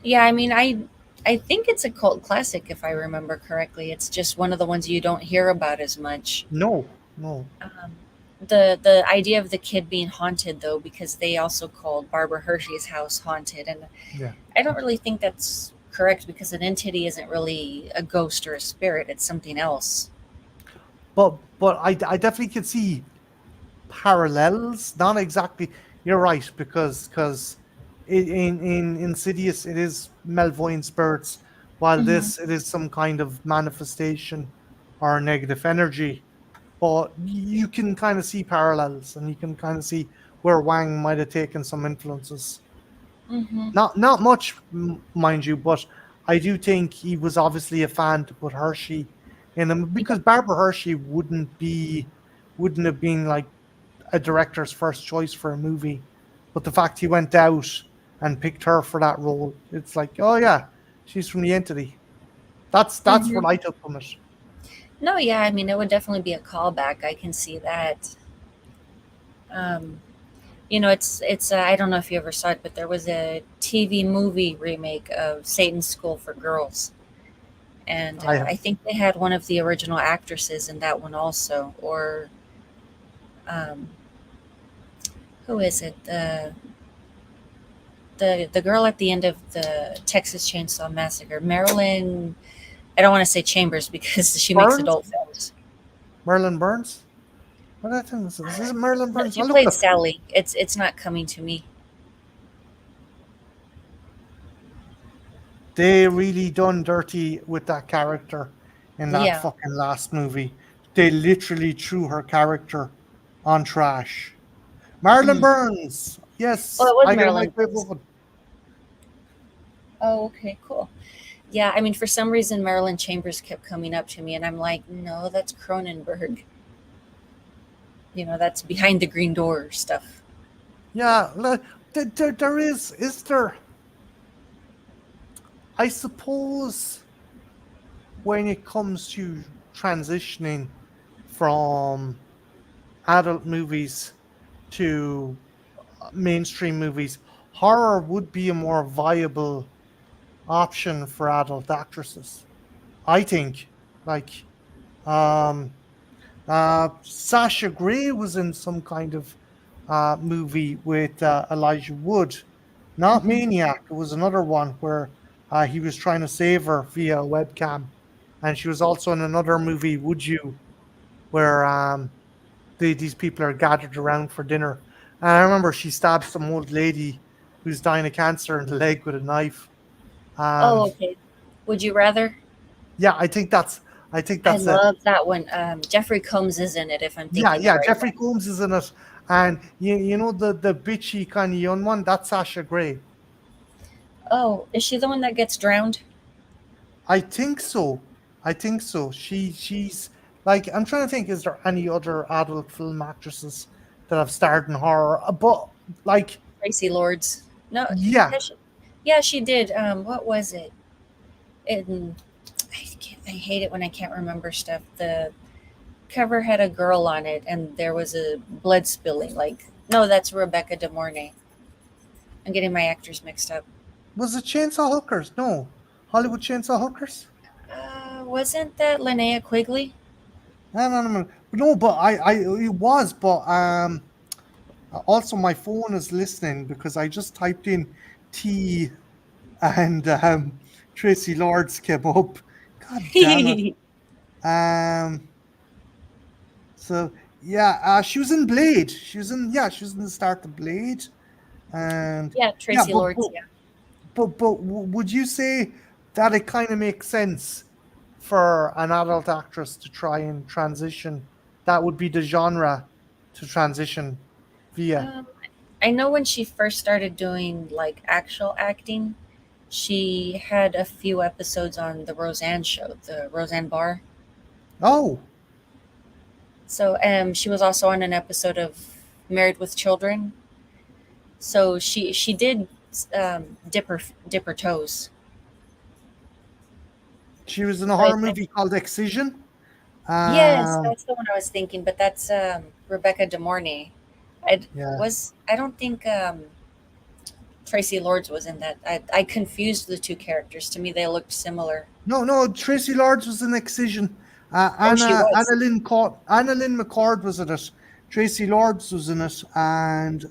Yeah, I mean, I think it's a cult classic if I remember correctly. It's just one of the ones you don't hear about as much. No, no, Um, the idea of the kid being haunted though, because they also called Barbara Hershey's house haunted, and yeah. I don't really think that's correct because an entity isn't really a ghost or a spirit; it's something else. But I definitely could see parallels. Not exactly. You're right, because in Insidious it is Melvoin spirits, while Hmm. this it is some kind of manifestation or negative energy. but you can kind of see parallels, and you can kind of see where Wang might have taken some influences. Hmm. Not much, mind you, but I do think he was obviously a fan to put Hershey in him, Yeah. because Barbara Hershey wouldn't have been like a director's first choice for a movie, but the fact he went out and picked her for that role, it's like, oh yeah, she's from the entity. That's Hmm. what I took from it. No, yeah, I mean, it would definitely be a callback. I can see that. Um, I don't know if you ever saw it, but there was a TV movie remake of Satan's School for Girls, and I have I think they had one of the original actresses in that one also. Or um, who is it? The girl at the end of the Texas Chainsaw Massacre, Marilyn. I don't want to say Chambers because she makes Burns, adult films. Merlin Burns. What I think is this Merlin No, Burns? she I looked played up. Sally. It's not coming to me. They really done dirty with that character in that Yeah. fucking last movie. They literally threw her character on trash. Marilyn Hmm. Burns. Oh, Yes, it was I get a Marilyn microwave Burns. oven. Oh, okay, cool. Yeah, I mean, for some reason, Marilyn Chambers kept coming up to me, and I'm like, no, that's Cronenberg. That's behind the green door stuff. Yeah, there is there. I suppose when it comes to transitioning from adult movies to mainstream movies, horror would be a more viable option for adult actresses. I think. Like, um, Sasha Grey was in some kind of movie with Elijah Wood, not Hmm. Maniac. It was another one where he was trying to save her via a webcam, and she was also in another movie, Would You, where these people are gathered around for dinner. And I remember she stabbed some old lady who's dying of cancer in the leg with a knife. Um, Oh, okay. Would you rather? yeah, I think I that's it. love that one. Jeffrey Combs is in it, if I'm Yeah, thinking the yeah. right Jeffrey one. Combs is in it, and you know the bitchy kind of young one. That's Sasha Grey. Oh, is she the one that gets drowned? I think so. I think so. She's like, I'm trying to think. Is there any other adult film actresses that have starred in horror? But like, Tracy Lords. No, yeah, has she? Yeah, she did. What was it? In I hate it when I can't remember stuff. The cover had a girl on it, and there was a blood spilling. Like, no, that's Rebecca De Mornay. I'm getting my actors mixed up. was it Chainsaw Hookers? No, Hollywood Chainsaw Hookers. Wasn't that Linnea Quigley? I don't know. No, but I it was, but also my phone is listening because I just typed in T and Tracy Lords came up. God damn it. Um, so yeah, she was in Blade. She was in the start of Blade, and Yeah, yeah, Tracy Lords. Yeah. would you say that it kind of makes sense for an adult actress to try and transition? That would be the genre to transition via. Um, I know when she first started doing like actual acting, she had a few episodes on the Roseanne show, the Roseanne Barr. Oh, So she was also on an episode of Married with Children. So she did dip her toes. she was in a But horror movie called Excision. yes, Um, that's the one I was thinking. But that's Rebecca De Mornay. yeah. I don't think Tracy Lords was in that. I confused the two characters. To me, they looked similar. No, no, Tracy Lords was in Excision. Oh, she was. Anna Lynn McCord was in it. Tracy Lords was in it, and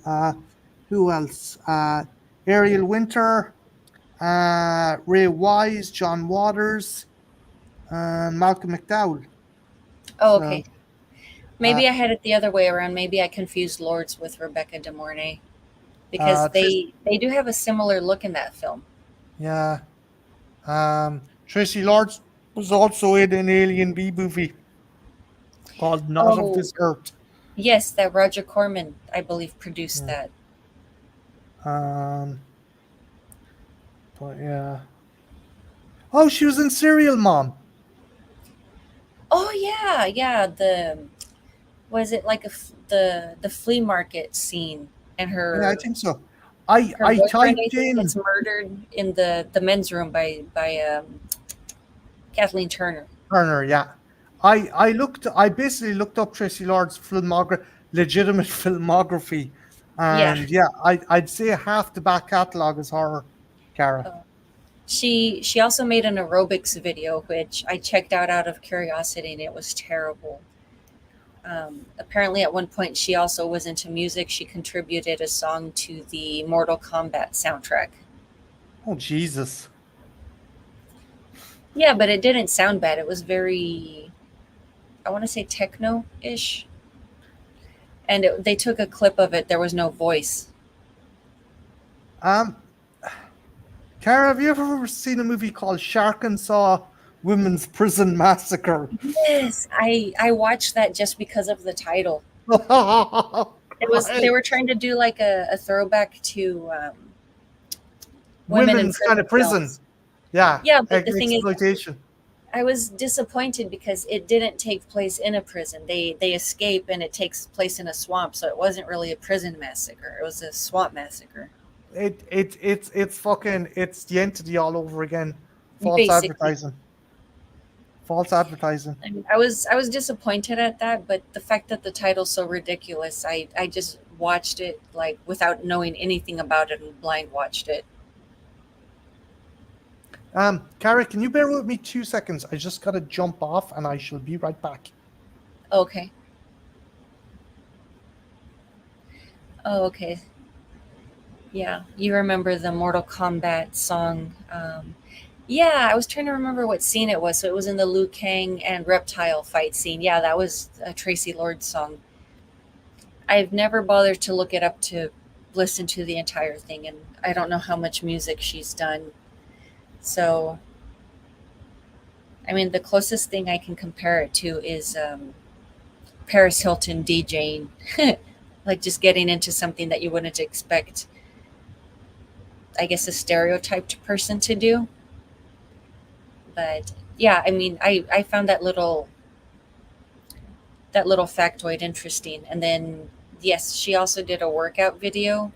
who else? Ariel Winter, Ray Wise, John Waters, and Malcolm McDowell. Oh, So okay. uh, Maybe I had it the other way around. Maybe I confused Lords with Rebecca De Mornay because Tris, they do have a similar look in that film. yeah, Tracy Lords was also in an Alien B movie. called Not of Oh, This Earth. yes, that Roger Corman, I believe, produced Yeah. that. Um, but yeah. Oh, she was in Serial Mom. Oh yeah, yeah. The was it like the flea market scene, and Yeah, I her think so. her I boyfriend, I typed think, gets in. murdered in the men's room by Kathleen Turner. Turner, yeah. I basically looked up Tracy Lord's filmography, legitimate filmography, Yeah. and yeah, I'd say half the back catalogue is horror, Cara. Uh, she also made an aerobics video, which I checked out of curiosity, and it was terrible. Apparently, at one point, she also was into music. She contributed a song to the Mortal Kombat soundtrack. Oh Jesus. Yeah, but it didn't sound bad. It was very, I want to say techno ish. And they took a clip of it. There was no voice. Um, Cara, have you ever seen a movie called Shark and Saw Women's Prison Massacre? Yes, I watched that just because of the title. It was Right. they were trying to do like a throwback to women in Women's kind prison of prison. films. Yeah, Yeah, but the thing is, exploitation. I was disappointed because it didn't take place in a prison. They escape and it takes place in a swamp, so it wasn't really a prison massacre. It was a swamp massacre. It's fucking it's the entity all over again. False Basically. advertising. False advertising. I mean, I was disappointed at that, but the fact that the title's so ridiculous, I just watched it like without knowing anything about it and blind watched it. Cara, can you bear with me 2 seconds? I just gotta jump off and I shall be right back. Okay. Oh, okay. Yeah, you remember the Mortal Kombat song. Yeah, I was trying to remember what scene it was. So it was in the Liu Kang and Reptile fight scene. Yeah, that was a Tracy Lord song. I've never bothered to look it up to listen to the entire thing, and I don't know how much music she's done. So, I mean, the closest thing I can compare it to is Paris Hilton DJing, like just getting into something that you wouldn't expect, I guess, a stereotyped person to do. But yeah, I mean, I found that little factoid interesting. And then yes, she also did a workout video.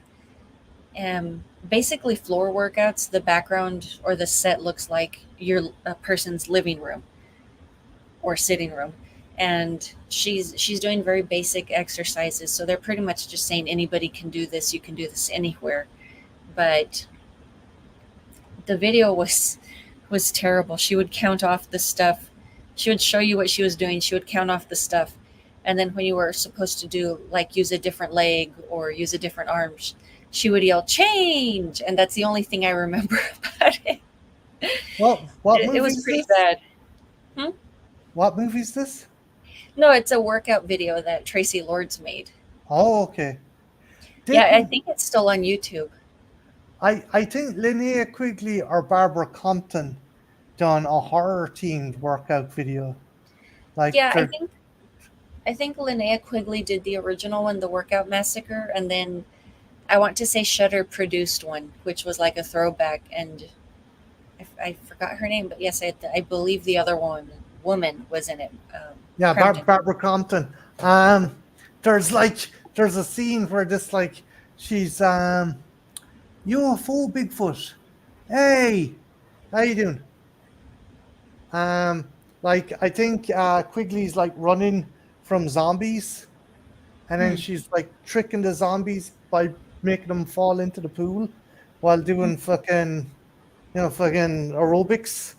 Basically floor workouts. The background or the set looks like your a person's living room or sitting room, and she's doing very basic exercises. So they're pretty much just saying anybody can do this. You can do this anywhere. But the video was terrible. She would count off the stuff. She would show you what she was doing. She would count off the stuff. And then when you were supposed to do like use a different leg or use a different arm, she would yell change. And that's the only thing I remember about it. What It movie was is pretty this? bad. Hmm? What movie is this? No, it's a workout video that Tracy Lords made. Oh, okay. Yeah, I Didn't think it's still on YouTube. I think Linnea Quigley or Barbara Compton done a horror themed workout video. Like Yeah, I they're think I think Linnea Quigley did the original one, the Workout Massacre, and then I want to say Shutter produced one, which was like a throwback, and I forgot her name, but yes, I believe the other woman was in it. yeah, Crampton. Barbara Compton. There's there's a scene where this like she's UFO Bigfoot. Hey, how you doing? Like I think Quigley's like running from zombies, and then Hmm. she's like tricking the zombies by making them fall into the pool while doing fucking aerobics.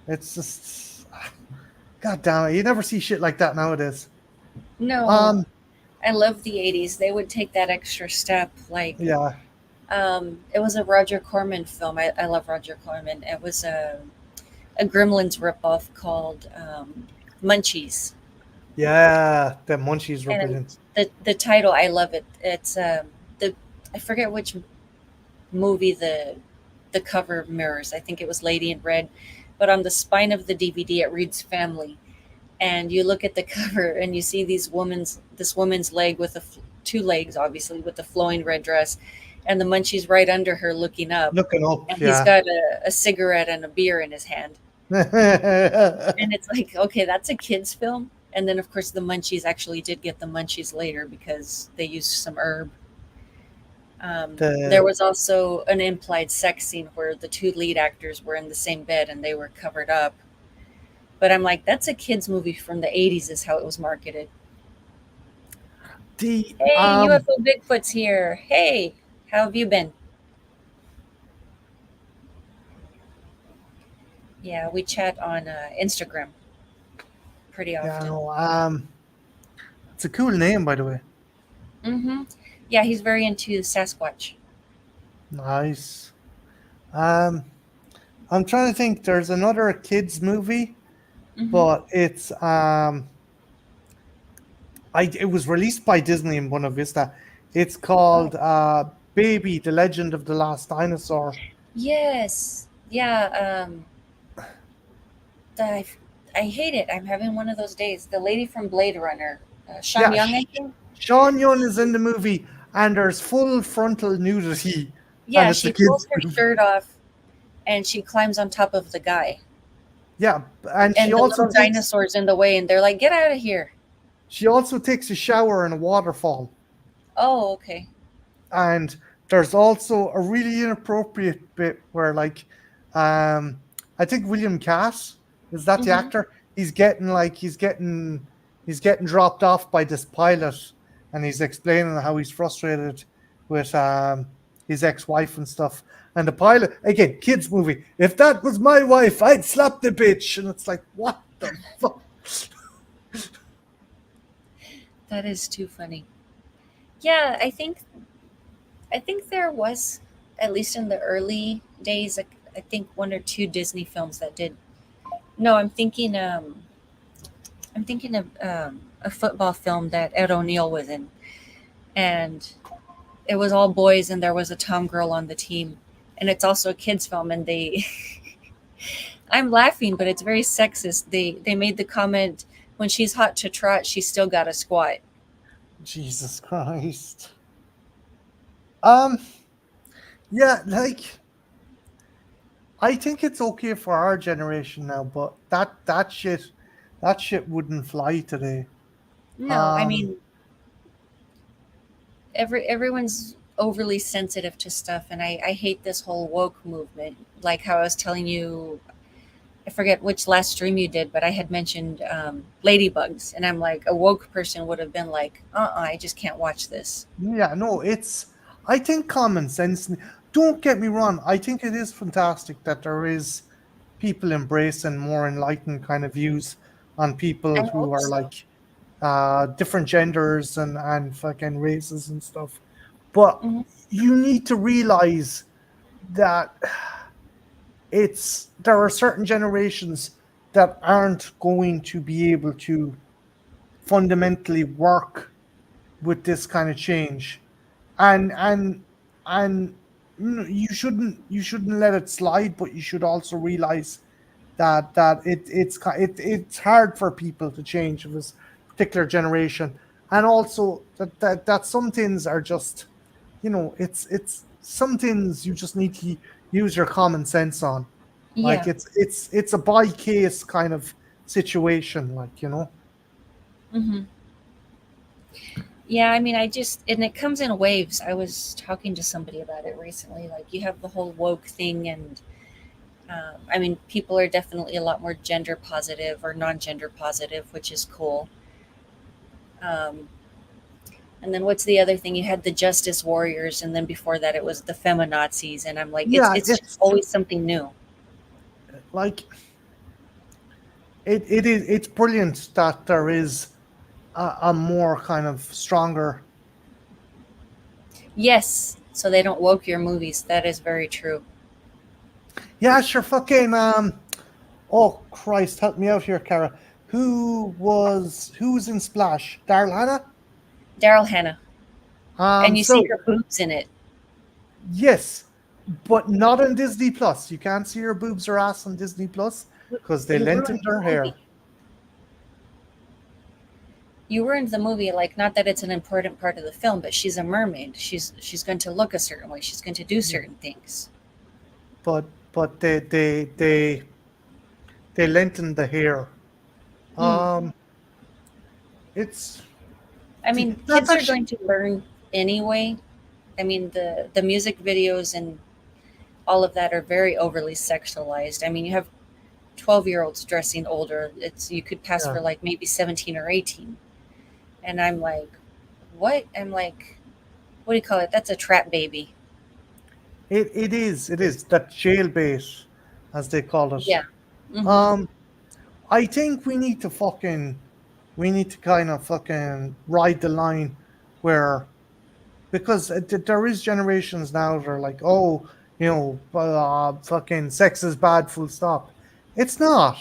It's just god damn it, you never see shit like that nowadays. No, Um, I love the '80s. They would take that extra step. Like, yeah, it was a Roger Corman film. I love Roger Corman. It was a Gremlins ripoff called Munchies, yeah, the munchies were and brilliant. the title I love it. It's the I forget which movie the cover mirrors. I think it was Lady in Red, but on the spine of the DVD it reads family. and you look at the cover and you see this woman's leg with two legs, obviously, with the flowing red dress, and the munchie's right under her looking up, Looking up, and he's yeah. got a cigarette and a beer in his hand. And it's like, okay, that's a kid's film. And then, of course, the munchies actually did get the munchies later because they used some herb. There the was also an implied sex scene where the two lead actors were in the same bed and they were covered up. But I'm like, that's a kids' movie from the 80s, is how it was marketed. the Hey, UFO Bigfoot's here. Hey, how have you been? Yeah, we chat on Instagram pretty yeah, often. no, it's a cool name, by the way. Mm-hmm. Yeah, he's very into Sasquatch. Nice. Um, I'm trying to think. There's another kids movie, Mm-hmm. but it was released by Disney in Buena Vista. It's Oh, called Baby: The Legend of the Last Dinosaur. yes. Yeah. I, I hate it. I'm having one of those days. The lady from Blade Runner, Sean Yeah, Young, I think. Sean Young is in the movie, and there's full frontal nudity, and Yeah, it's a she pulls kids her movie. shirt off and she climbs on top of the guy. Yeah, and And the little dinosaur's in the way, and they're like, get out of here. she also takes a shower in a waterfall. Oh, okay. And there's also a really inappropriate bit where um I think William Cass, is that the Mm-hmm. actor? He's getting dropped off by this pilot, and he's explaining how he's frustrated with his ex-wife and stuff. And the pilot, again, kids movie, if that was my wife, I'd slap the bitch. And it's like, what the fuck? That is too funny. Yeah, I think there was, at least in the early days, I think one or two Disney films that did. No, I'm thinking of a football film that Ed O'Neill was in, and it was all boys, and there was a tom girl on the team, and it's also a kids film, and they. I'm laughing, but it's very sexist. They made the comment, when she's hot to trot, she's still got a squat. Jesus Christ. Um, yeah, I think it's okay for our generation now, but that shit wouldn't fly today. No, I Um, mean, everyone's overly sensitive to stuff, and I hate this whole woke movement. Like how I was telling you, I forget which last stream you did, but I had mentioned ladybugs, and I'm like, a woke person would have been like, I just can't watch this. yeah, no, I think common sense. Don't get me wrong. I think it is fantastic that there is people embracing more enlightened kind of views on I people who hope are so. different genders and fucking races and stuff. But Hmm. you need to realize that there are certain generations that aren't going to be able to fundamentally work with this kind of change, and you shouldn't let it slide, but you should also realize that it's hard for people to change of this particular generation, and also that some things are just, it's some things you just need to use your common sense on. Like Yeah. it's a by case kind of situation, Hmm. Yeah, I mean, and it comes in waves. I was talking to somebody about it recently. Like, you have the whole woke thing, and I mean, people are definitely a lot more gender positive or non-gender positive, which is cool. Um, and then what's the other thing? You had the justice warriors, and then before that, it was the feminazis. And I'm like, it's Yeah, it's just always something new. like it's brilliant that there is a more kind of stronger. Yes, so they don't woke your movies. That is very true. Yeah, sure, fucking oh Christ, help me out here, Kara. Who's in Splash? Daryl Hannah. Daryl Hannah, and you see So her boobs in it. yes, but not on Disney Plus. You can't see her boobs or ass on Disney Plus because they It ruined lengthened the her movie. hair. you ruined the movie. Like, not that it's an important part of the film, but she's a mermaid. She's going to look a certain way. She's going to do Yeah. certain things. But they lengthen the hair. Hmm. Um, it's I mean, that's kids are actually going to learn anyway. I mean, the music videos and all of that are very overly sexualized. I mean, you have 12-year-olds dressing older. It's you could pass yeah. for like maybe 17 or 18. And I'm like, what? I'm like, what do you call it? That's a trap baby. It is that jailbait, as they call it. Yeah. Mm-hmm. Um, I think we need to kind of fucking ride the line where because there is generations now that are like, oh, fucking sex is bad, full stop. It's not.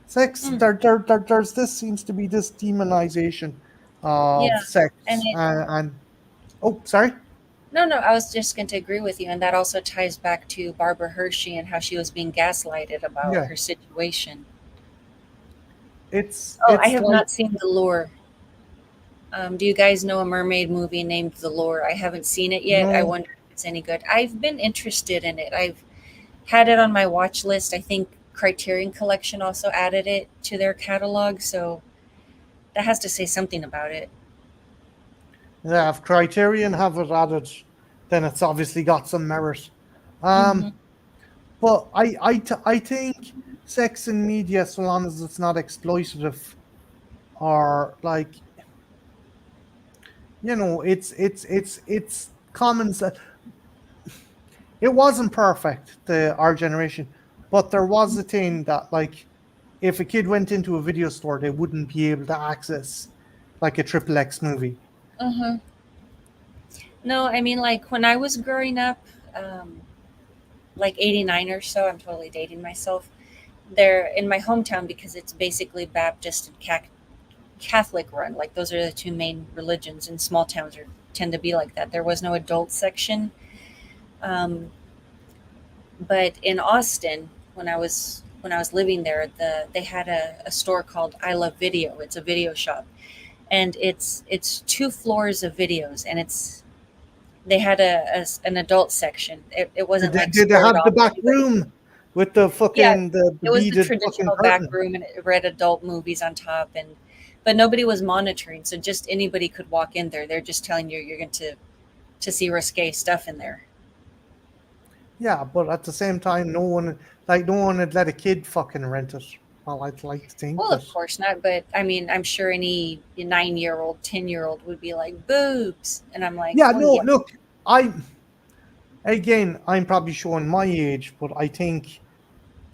Sex, Mm. there's this seems to be this demonization of Yeah. And sex, it, and oh, sorry, no, no, I was just going to agree with you. And that also ties back to Barbara Hershey and how she was being gaslighted about yeah, her situation. Oh, I it's have like not seen The Lure. Do you guys know a mermaid movie named The Lure? I haven't seen it yet. I no, wonder if it's any good. I've been interested in it. I've had it on my watch list. I think Criterion Collection also added it to their catalog, so that has to say something about it. yeah, if Criterion have it added, then it's obviously got some merit. Hmm. Um, but I think sex in media, so long as it's not exploitative or like it's common sense. It wasn't perfect, the our generation, but there was a thing that like if a kid went into a video store, they wouldn't be able to access like a triple X movie. Hmm. No, I mean, like when I was growing up, um, like 89 or so, I'm totally dating myself. There in my hometown, because it's basically Baptist and Catholic run, like those are the two main religions, and small towns are tend to be like that. There was no adult section. Um, but in Austin, when I was living there, they had a store called I Love Video. It's a video shop, and it's two floors of videos, and they had an adult section. It wasn't like Did they squared have the off back anybody. room with the Yeah, fucking the it was the beaded fucking traditional back curtain? room, and it read adult movies on top, and but nobody was monitoring, so just anybody could walk in there. They're just telling you you're going to see risque stuff in there. Yeah, but at the same time, no one would let a kid fucking rent it. Well, I'd like to think Well, that. of course not, but I mean, I'm sure any 9-year-old, 10-year-old would be like boobs, and I'm like, Yeah, well, no, yeah. look, I again, I'm probably showing my age, but I think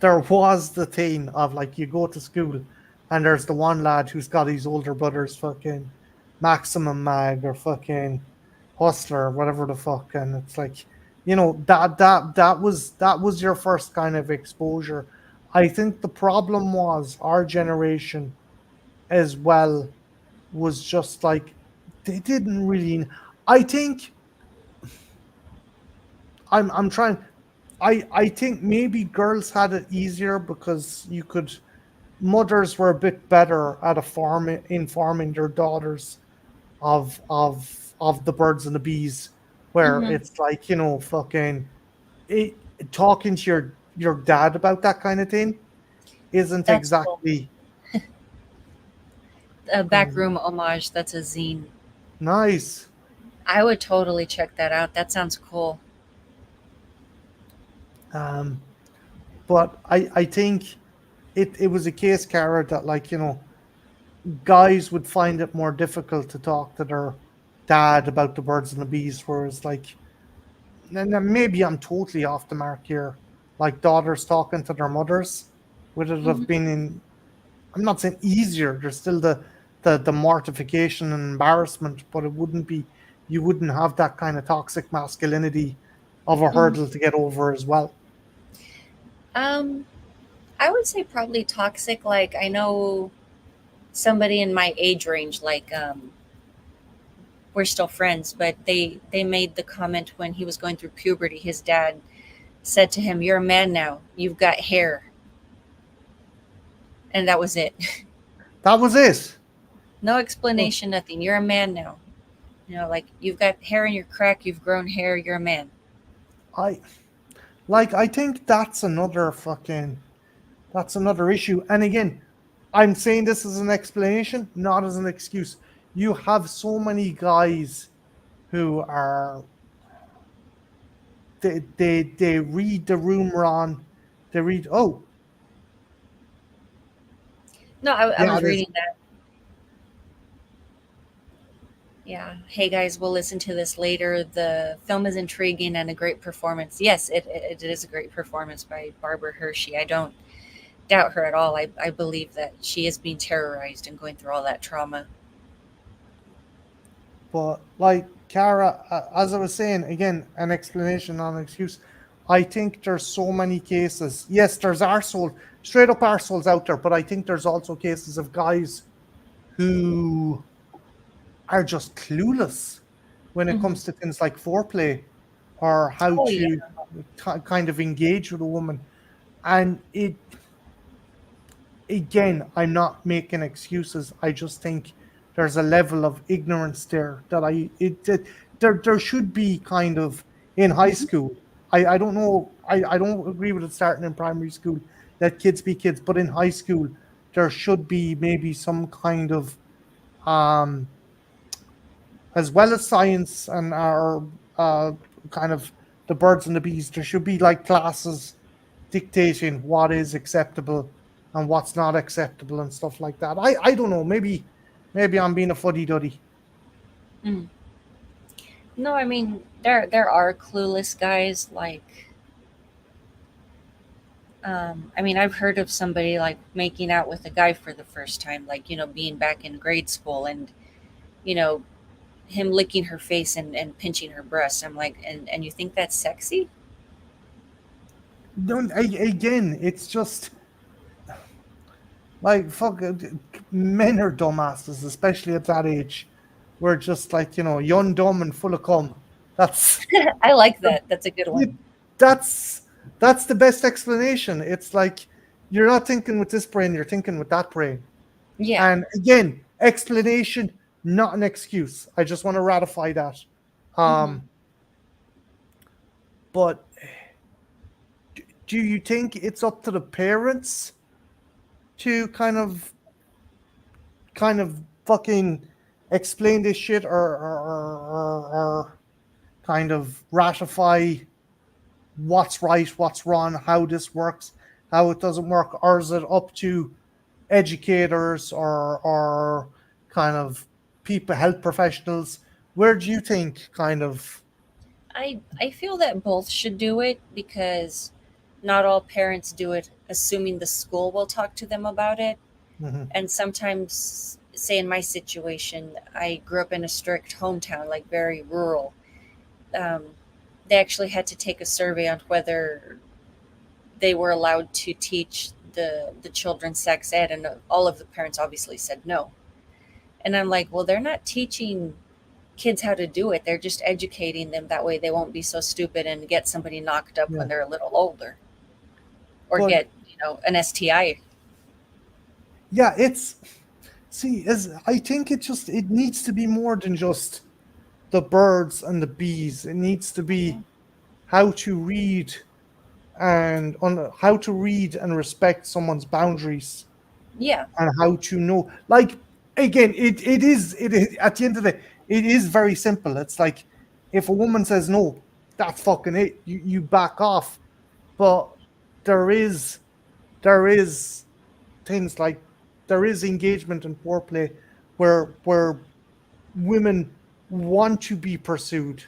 there was the thing of like you go to school and there's the one lad who's got his older brother's fucking Maximum Mag or fucking Hustler, whatever the fuck, and it's like, that was your first kind of exposure. I think the problem was our generation as well was just like they didn't really. I think I'm trying. I think maybe girls had it easier because you could mothers were a bit better at informing their daughters of the birds and the bees, where Hmm. it's like fucking it, talking to your dad about that kind of thing isn't That's cool. exactly A um, backroom homage. That's a zine. nice. I would totally check that out. That sounds cool. Um, but I think it was a case, Cara, that like guys would find it more difficult to talk to their dad about the birds and the bees, whereas like, and then maybe I'm totally off the mark here. Like daughters talking to their mothers, would it have Hmm. been in? I'm not saying easier. There's still the mortification and embarrassment, but it wouldn't be. You wouldn't have that kind of toxic masculinity of a Hmm. hurdle to get over as well. Um, I would say probably toxic. Like I know somebody in my age range, like we're still friends, but they made the comment when he was going through puberty. His dad said to him, "You're a man now. You've got hair," and that was it. That was it. No Well, explanation, nothing. You're a man now. Like you've got hair in your crack, you've grown hair, you're a man. I I think that's another issue. And again, I'm saying this as an explanation, not as an excuse. You have so many guys who are they read the room wrong. They read, oh No, I yeah, was it is. reading that. Yeah. Hey guys, we'll listen to this later. The film is intriguing and a great performance. Yes, it is a great performance by Barbara Hershey. I don't doubt her at all. I believe that she is being terrorized and going through all that trauma. But like Cara, as I was saying, again, an explanation, not an excuse. I think there's so many cases. Yes, there's arsehole, straight up arseholes out there, but I think there's also cases of guys who are just clueless when it Hmm. comes to things like foreplay or how Oh yeah. to kind of engage with a woman. And it, again, I'm not making excuses. I just think there's a level of ignorance there that there should be kind of in high Hmm. school. I don't know. I don't agree with it starting in primary school. Let kids be kids, but in high school there should be maybe some kind of um as well as science and our kind of the birds and the bees. There should be like classes dictating what is acceptable and what's not acceptable and stuff like that. I don't know. Maybe I'm being a fuddy duddy. Hmm. No, I mean there are clueless guys like I mean, I've heard of somebody like making out with a guy for the first time, like, being back in grade school and, you know, him licking her face and pinching her breast. I'm like, and you think that's sexy? Don't again. It's just like fuck. Men are dumbasses, especially at that age. We're just like young, dumb, and full of cum. That's I like that. That's a good one. it, that's that's the best explanation. It's like you're not thinking with this brain, you're thinking with that brain. Yeah. And again, explanation, not an excuse. I just want to ratify that. Hmm. Um, but do you think it's up to the parents to kind of fucking explain this shit or kind of ratify what's right, what's wrong, how this works, how it doesn't work, or is it up to educators or kind of people, health professionals? Where do you think kind of? I feel that both should do it because not all parents do it assuming the school will talk to them about it. Mhm. And sometimes, say in my situation, I grew up in a strict hometown, like very rural. Um, they actually had to take a survey on whether they were allowed to teach the children sex ed, and all of the parents obviously said no. And I'm like, well, they're not teaching kids how to do it, they're just educating them, that way they won't be so stupid and get somebody knocked up Yeah, when they're a little older, or but get an STI. yeah, it's see, as I think it needs to be more than just the birds and the bees. It needs to be how to read and on how to read and respect someone's boundaries Yeah. and how to know. Like again, it is at the end of the day, it is very simple. It's like if a woman says no, that's fucking it. You back off. But there is there is things like there is engagement and foreplay where women want to be pursued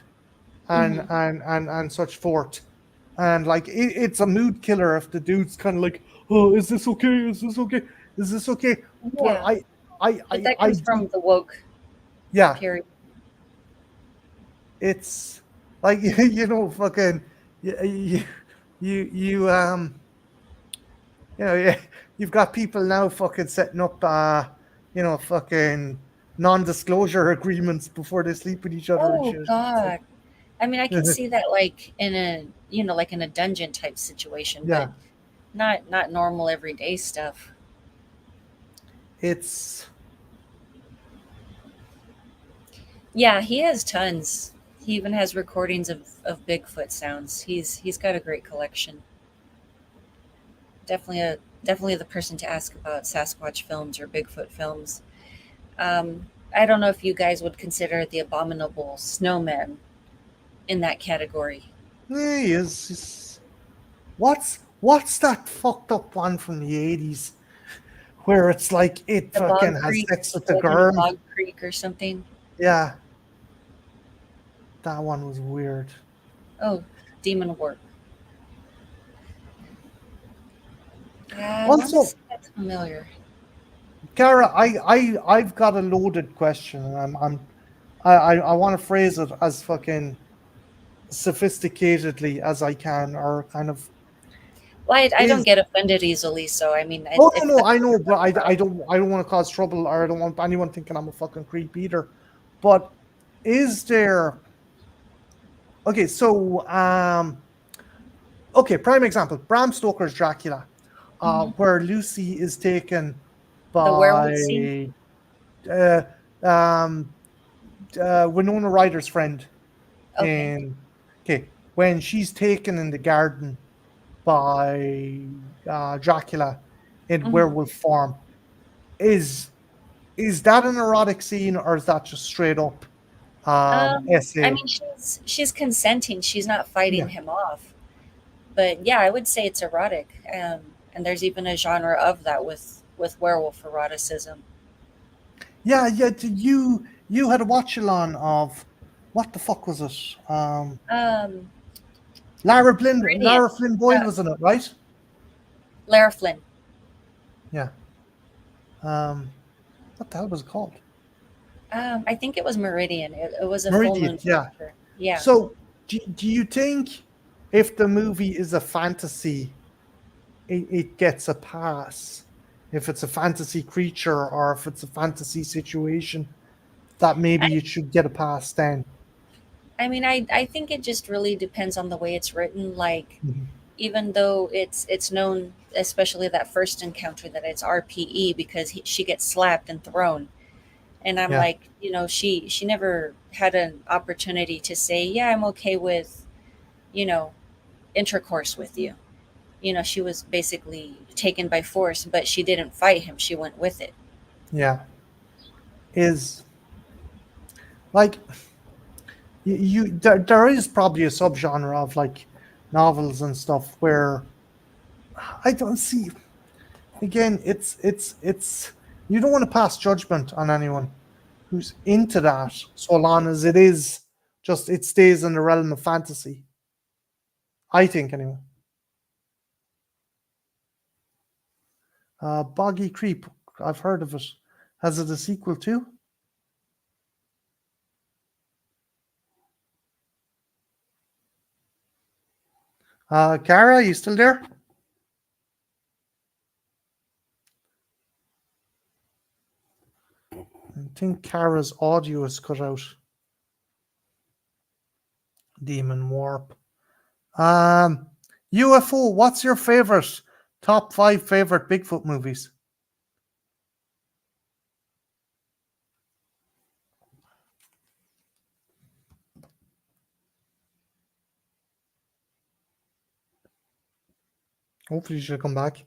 Hmm. and such forth. And like it's a mood killer if the dude's kind of like, oh, is this okay? Is this okay? Is this okay? But Yeah, but that I comes do, from the woke yeah. period. It's like fucking you you yeah, you've got people now fucking setting up fucking non-disclosure agreements before they sleep with each other and Oh shit. It's like god. I mean, I can see that like in a like in a dungeon type situation, but yeah, not normal everyday stuff. it's Yeah, he has tons. He even has recordings of Bigfoot sounds. He's got a great collection. Definitely a definitely the person to ask about Sasquatch films or Bigfoot films. I don't know if you guys would consider the Abominable Snowman in that category. Yeah, he is. What's that fucked up one from the 80s where it's like it The fucking Bog has Creek, sex with the like in the girl? Bog Creek or something. Yeah, that one was weird. Oh, Demon Warp. I want to Also, say that's familiar. Cara, I've got a loaded question, and I want to phrase it as fucking sophisticatedly as I can, or kind of Well, I don't is. get offended easily, so I mean, Oh if no, that's I what know, you're but talking about. I don't want to cause trouble, or I don't want anyone thinking I'm a fucking creep either. But is there okay? So okay, prime example: Bram Stoker's Dracula, Hmm. where Lucy is taken The werewolf scene. by uh, um, Winona Ryder's friend Okay. in okay when she's taken in the garden by Dracula in Hmm. werewolf form. Is is that an erotic scene, or is that just straight up I essay? mean, she's consenting. She's not fighting Yeah, him off. But yeah, I would say it's erotic. And there's even a genre of that with werewolf eroticism. yeah, yeah. You had a watch along of what the fuck was it? Um, Meridian, Lara Flynn Boyle uh, was in it, right? Lara Flynn. Yeah. What the hell was it called? I think it was Meridian. It was a full Meridian. moon Yeah. picture. Yeah. So do you think if the movie is a fantasy, it gets a pass? If it's a fantasy creature or if it's a fantasy situation, that I, maybe it should get a pass then. I mean, I think it just really depends on the way it's written. Like, Mhm. even though it's known, especially that first encounter, that it's RPE because she gets slapped and thrown. And I'm Yeah, like, she never had an opportunity to say, yeah, I'm okay with, you know, intercourse with you. She was basically taken by force, but she didn't fight him. She went with it. yeah. Is like there is probably a subgenre of like novels and stuff where I don't see again it's you don't want to pass judgment on anyone who's into that so long as it is just it stays in the realm of fantasy. I think anyway. Boggy Creep, I've heard of it. Has it a sequel too? Cara, you still there? I think Cara's audio is cut out. Demon Warp. Um, UFO. What's your favorite top five favorite Bigfoot movies? Hopefully, she'll come back.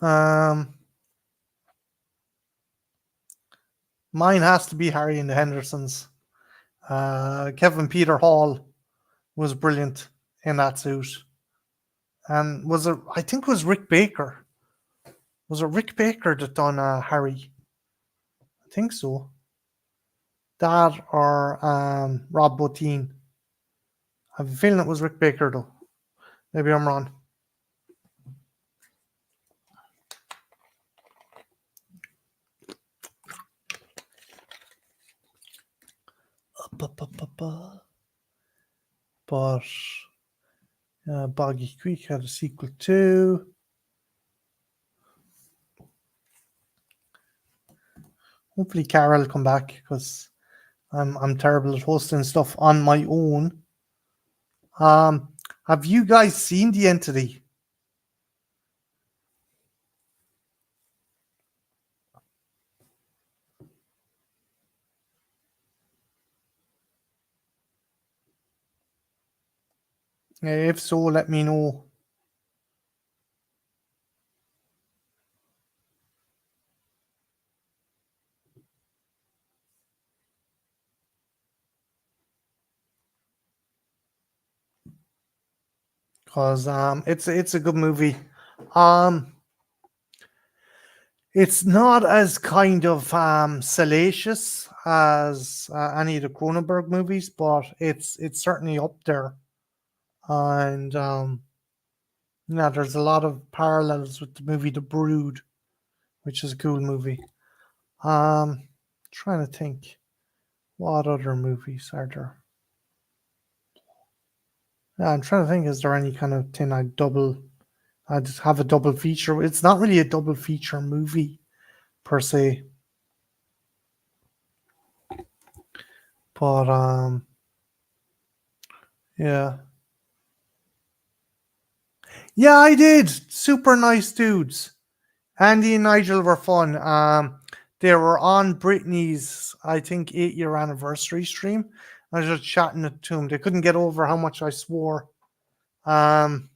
Um, Mine has to be Harry and the Hendersons. Kevin Peter Hall was brilliant in that suit, and was it? I think it was Rick Baker. Was it Rick Baker that done Harry? I think so. That or Rob Bottin. I have a feeling it was Rick Baker though. Maybe I'm wrong. But Boggy Creek had a sequel too. Hopefully, Carol will come back because I'm terrible at hosting stuff on my own. Um, have you guys seen the entity? If so, let me know. Cause it's a good movie. Um, it's not as kind of salacious as any of the Cronenberg movies, but it's certainly up there. And yeah, there's a lot of parallels with the movie The Brood, which is a cool movie. Trying to think, what other movies are there? Yeah, I'm trying to think. Is there any kind of thing I just have a double feature? It's not really a double feature movie per se, but yeah, yeah, I did. Super nice dudes. Andy and Nigel were fun. They were on Britney's, I think, 8-year anniversary stream. I was just chatting to them. They couldn't get over how much I swore. Um,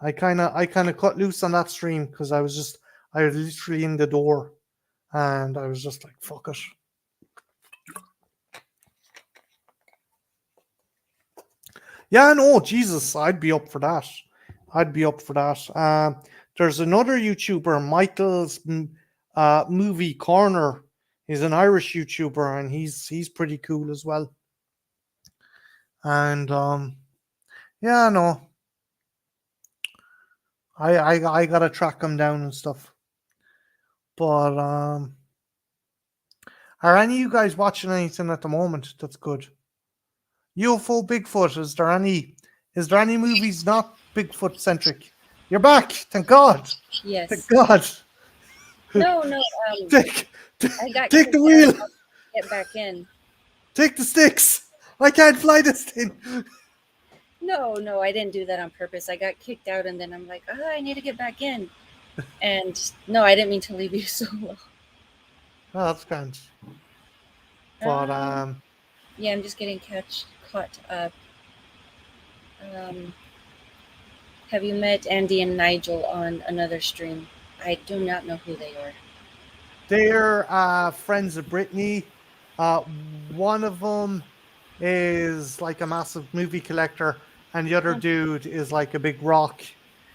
I kind of cut loose on that stream because I was literally in the door, and I was just like, fuck it. Yeah, no, Jesus, I'd be up for that. I'd be up for that. There's another YouTuber, Michael's Movie Corner. He's an Irish YouTuber, and he's pretty cool as well. And yeah, no, I gotta track him down and stuff. But are any of you guys watching anything at the moment that's good? UFO Bigfoot. Is there any movies not Bigfoot centric? You're back. Thank God. Thank Yes. God. No, no. Take I got take the kicked out. wheel. Get back in. Take the sticks. I can't fly this thing. No, no, I didn't do that on purpose. I got kicked out, and then I'm like, oh, I need to get back in. And no, I didn't mean to leave you solo. Oh, that's grand. But Um, yeah, I'm just getting caught up. Um, have you met Andy and Nigel on another stream? I do not know who they are. they're friends of Brittany. One of them is like a massive movie collector, and the other Oh, dude is like a big rock.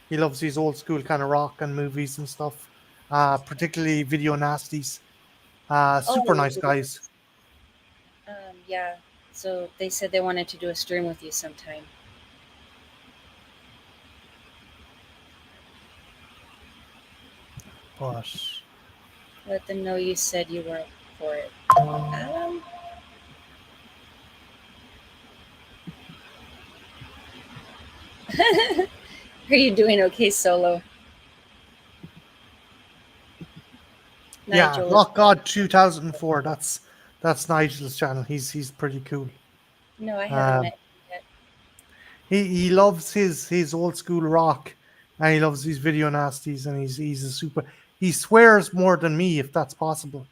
He loves these old school kind of rock and movies and stuff. Particularly video nasties. Super oh, nice guys. yeah. So they said they wanted to do a stream with you sometime. But Let them know you said you were up for it. Are you doing okay solo? yeah, Nigel is. Rock God 2004. That's Nigel's channel. He's pretty cool. No, I haven't Um, met him yet. he loves his old school rock, and he loves these video nasties, and he's a super. He swears more than me, if that's possible.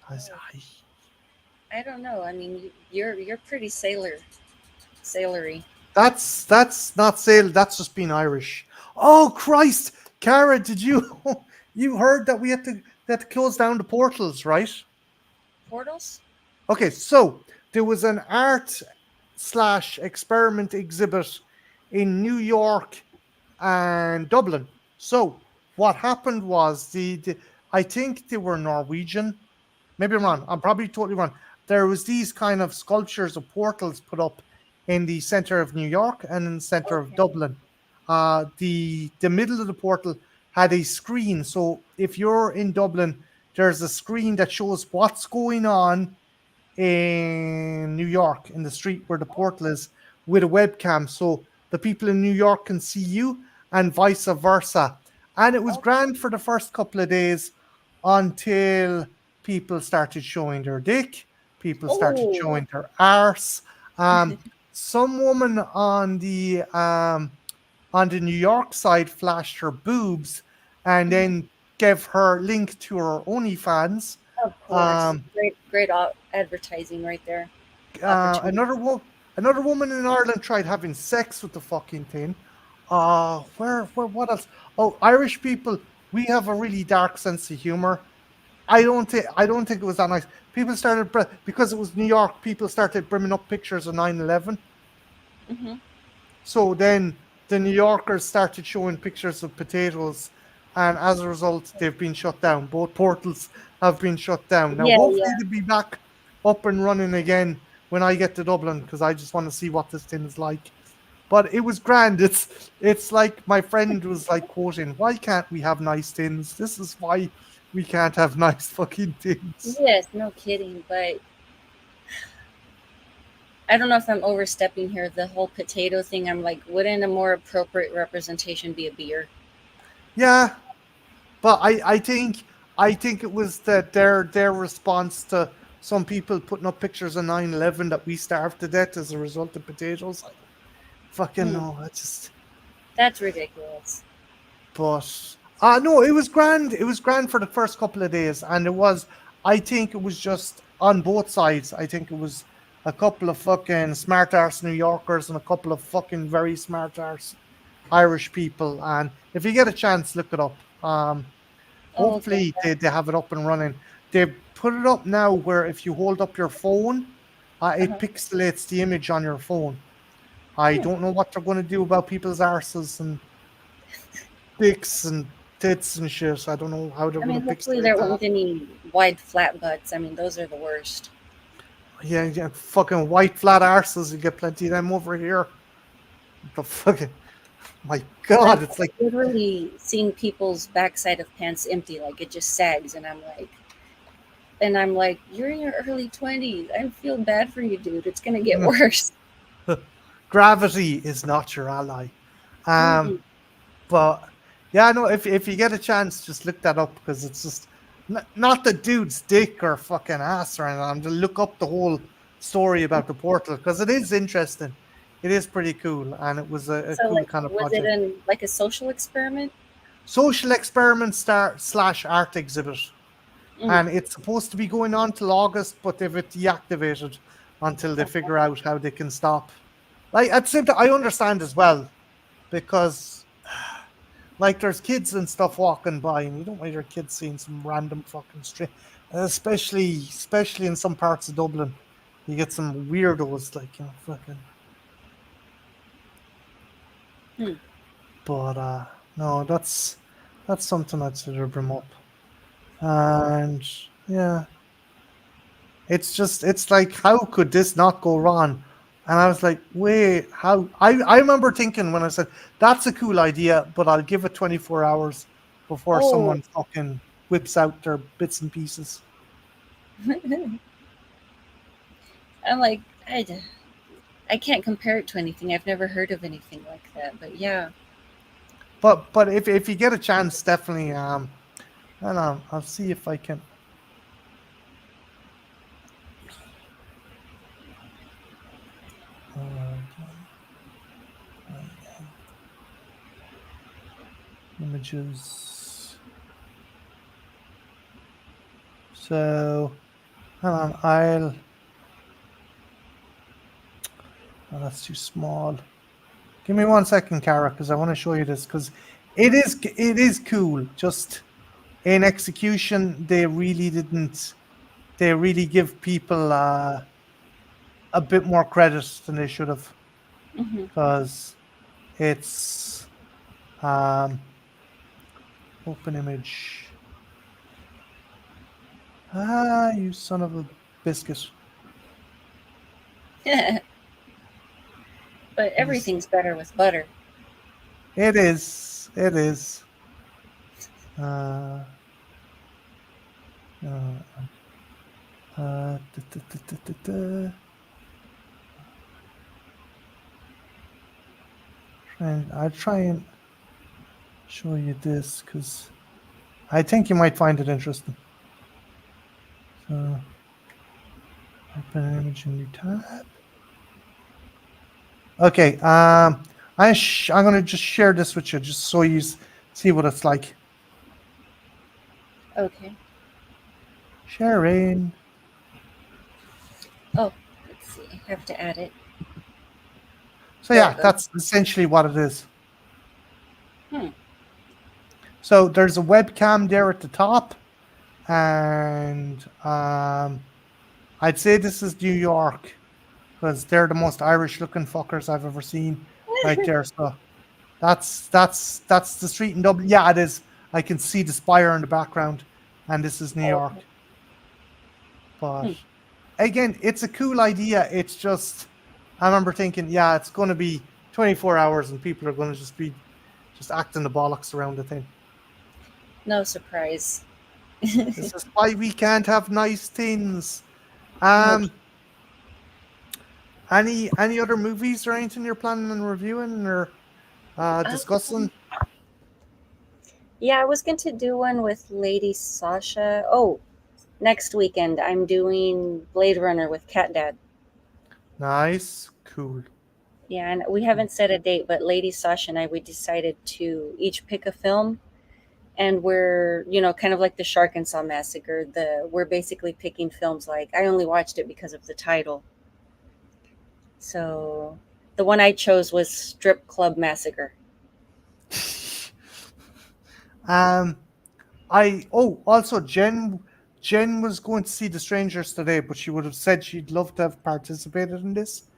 I s- Oh, I- I don't know. I mean, you're pretty sailory. That's not sale. That's just being Irish. Oh Christ, Cara, did you you heard that they had to close down the portals, right? Portals? Okay, so there was an art slash experiment exhibit in New York and Dublin. So what happened was I think they were Norwegian. Maybe I'm wrong. I'm probably totally wrong. There was these kind of sculptures of portals put up in the center of New York and in the center of Okay. Dublin. The middle of the portal had a screen. So if you're in Dublin, there's a screen that shows what's going on in New York in the street where the portal is with a webcam, so the people in New York can see you and vice versa. And it was Oh, grand for the first couple of days until people started showing their dick, people started oh. showing their arse. Um, some woman on the New York side flashed her boobs and Mhm. then gave her link to her Of course. Um, Great, advertising right there. another Opportunity. Another woman in Ireland tried having sex with the fucking thing. What else? Oh, Irish people, we have a really dark sense of humor. I don't think it was that nice. People started because it was New York. People started bringing up pictures of 9/11. Hmm. So then the New Yorkers started showing pictures of potatoes, and as a result, they've been shut down. Both portals have been shut down. Now, Yeah, hopefully, yeah. they'll be back up and running again when I get to Dublin because I just want to see what this thing is like. But it was grand. It's like my friend was like quoting, "Why can't we have nice things? This is why we can't have nice fucking things." Yes, no kidding. But I don't know if I'm overstepping here. The whole potato thing, I'm like, wouldn't a more appropriate representation be a beer? Yeah, but I think it was that their response to some people putting up pictures of 9/11 that we starved to death as a result of potatoes. I don't fucking Hmm, know. I just that's ridiculous. but no, it was grand. It was grand for the first couple of days, and it was. I think it was just on both sides. I think it was a couple of fucking smart arse New Yorkers and a couple of fucking very smart arse Irish people. And if you get a chance, look it up. Oh, okay. Hopefully they have it up and running. They put it up now where if you hold up your phone, it Uh-huh. pixelates the image on your phone. I Hmm. don't know what they're going to do about people's arses and dicks and tits and shit. I don't know how they're I going mean, to hopefully pixelate there that. won't be any wide flat butts. I mean, those are the worst. Yeah, yeah, fucking white flat arses. You get plenty of them over here. The fucking my I've god, it's like literally seen people's backside of pants empty, like it just sags, and I'm like, you're in your early 20s. I feel bad for you, dude. It's gonna get worse. gravity is not your ally. Mm-mm. Um, But yeah, no, if you get a chance, just look that up because it's just not the dude's dick or fucking ass or anything. I'm to look up the whole story about the portal because it is interesting. It is pretty cool, and it was a So, cool like, kind of was it project. in like a social experiment? Social experiment star slash art exhibit, Mm. and it's supposed to be going on till August, but they've it deactivated until they Okay. figure out how they can stop. Like at the same time, I understand as well because like there's kids and stuff walking by, and you don't want your kids seeing some random fucking street, especially in some parts of Dublin. You get some weirdos like fucking. Hmm. But no, that's something I'd sort of bring up, and yeah, it's like how could this not go wrong? And I was like, wait, how? I remember thinking when I said that's a cool idea, but I'll give it 24 hours before Oh, someone fucking whips out their bits and pieces. I'm like, I can't compare it to anything. I've never heard of anything like that. But yeah. But if you get a chance, definitely and I'll see if I can uh, images. So hang on, oh, that's too small. Give me 1 second, Cara, because I want to show you this because it is cool. Just in execution, they really didn't. They really give people a bit more credit than they should have Hmm. because it's um, open image. Ah, you son of a biscuit. But Yes, everything's better with butter. it is. It is. Uh, uh, da, da, da, da, da. I'll try and show you this because I think you might find it interesting. So, open an image in new tab. Okay. I'm gonna just share this with you just so you see what it's like. Okay. Sharing. Oh, let's see. I have to add it. So There yeah, it goes. that's essentially what it is. Hmm. So there's a webcam there at the top, and I'd say this is New York because they're the most Irish looking fuckers I've ever seen right there. So that's the street in Dublin. Yeah, it is. I can see the spire in the background, and this is New Okay. York. But Hmm. again, it's a cool idea. It's just I remember thinking, yeah, it's going to be 24 hours, and people are going to just be just acting the bollocks around the thing. No surprise. This is why we can't have nice things. Nope. Um, any other movies or anything you're planning on reviewing or discussing? Yeah, I was going to do one with Lady Sasha. Oh, next weekend I'm doing Blade Runner with Cat Dad. Nice, cool. Yeah, and we haven't set a date, but Lady Sasha and I, we decided to each pick a film, and we're, kind of like the Shark and Saw Massacre. We're basically picking films like I only watched it because of the title. So the one I chose was Strip Club Massacre. Um, also Jen was going to see The Strangers today, but she would have said she'd love to have participated in this.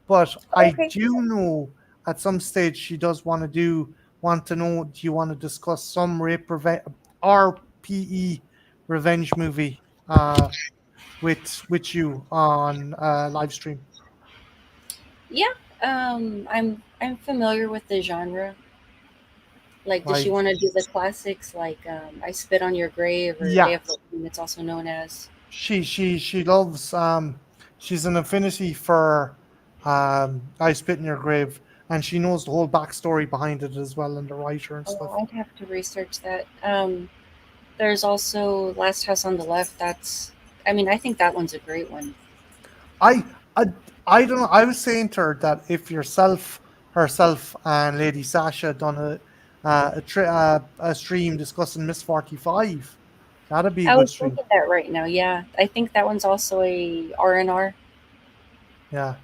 But I Okay. do know at some stage she does want to know, do you want to discuss some RPE revenge movie with you on live stream? Yeah. I'm familiar with the genre. Like, does she Like want to do the classics like I Spit on Your Grave or Day yeah, of the Living? It's also known as. she loves she's an affinity for I Spit in Your Grave, and she knows the whole backstory behind it as well, and the writer and Oh, stuff. I'd have to research that. There's also Last House on the Left. I mean, I think that one's a great one. I I I don't know. I was saying to her that if herself and Lady Sasha done a stream discussing Miss 45, that'd be a I good was stream. thinking that right now. Yeah, I think that one's also a R&R. Yeah.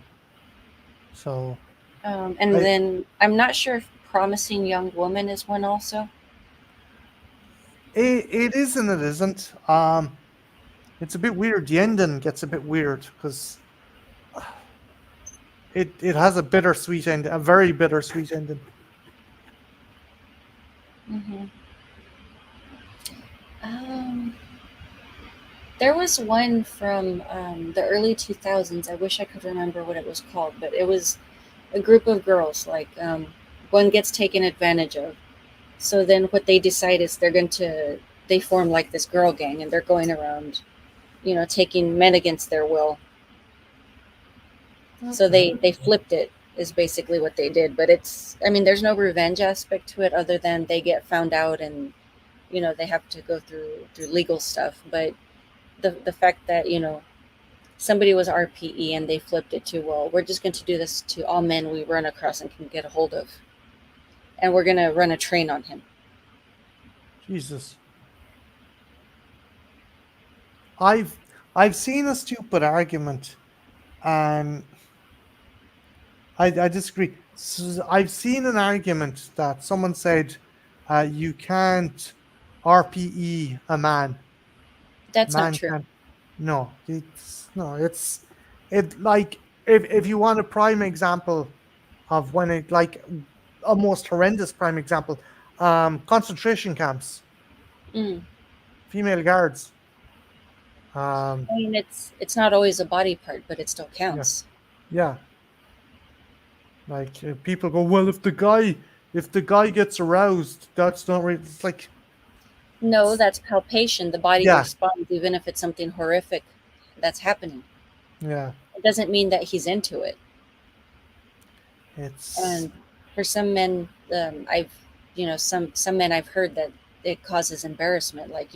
So And I then I'm not sure if Promising Young Woman is one also. it is and it isn't. It's a bit weird. The ending gets a bit weird because it has a bittersweet end, a very bittersweet ending. hmm Um, there was one from the early 2000s. I wish I could remember what it was called, but it was a group of girls. Like one gets taken advantage of. So then what they decide is they form like this girl gang and they're going around, taking men against their will. So Okay. they flipped it is basically what they did. But I mean, there's no revenge aspect to it other than they get found out and they have to go through legal stuff. But the fact that somebody was RPE and they flipped it to, well, we're just going to do this to all men we run across and can get a hold of, and we're going to run a train on him. Jesus. I've I've seen a stupid argument, and I disagree. I've seen an argument that someone said you can't RPE a man. That's not Man true. can't. No, it's it like if you want a prime example of when it like a most horrendous prime example, concentration camps, Mm. female guards. Um, I mean, it's not always a body part, but it still yeah, counts. yeah. Like people go, well, if the guy gets aroused, that's not really. It's like, No, that's palpation. The body yeah, responds, even if it's something horrific that's happening. yeah. It doesn't mean that he's into it. It's And for some men, some men I've heard that it causes embarrassment. Like,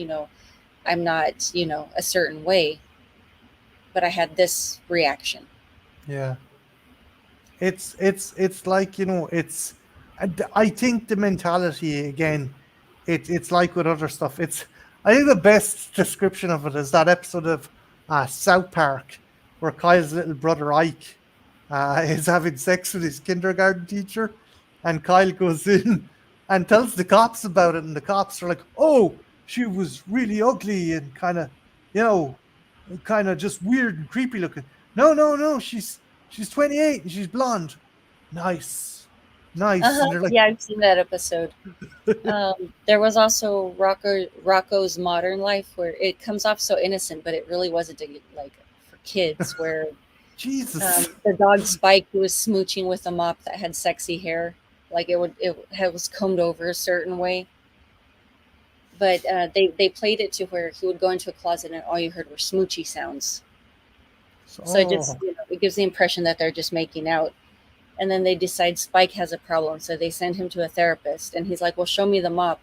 I'm not, a certain way, but I had this reaction. yeah. It's like I think the mentality again. It's like with other stuff. I think the best description of it is that episode of South Park where Kyle's little brother Ike is having sex with his kindergarten teacher, and Kyle goes in and tells the cops about it, and the cops are like, "Oh, she was really ugly and kind of, you know, kind of just weird and creepy looking." No, no, no, she's 28 and she's blonde. Nice, nice, and Uh-huh. they're like, Yeah, I've seen that episode. There was also Rocco's Modern Life, where it comes off so innocent, but it really wasn't like for kids. Where Jesus. the dog Spike, who was smooching with a mop that had sexy hair, like was combed over a certain way. But they played it to where he would go into a closet and all you heard were smoochy sounds. So it just, Oh, it gives the impression that they're just making out. And then they decide Spike has a problem, so they send him to a therapist, and he's like, "Well, show me the mop."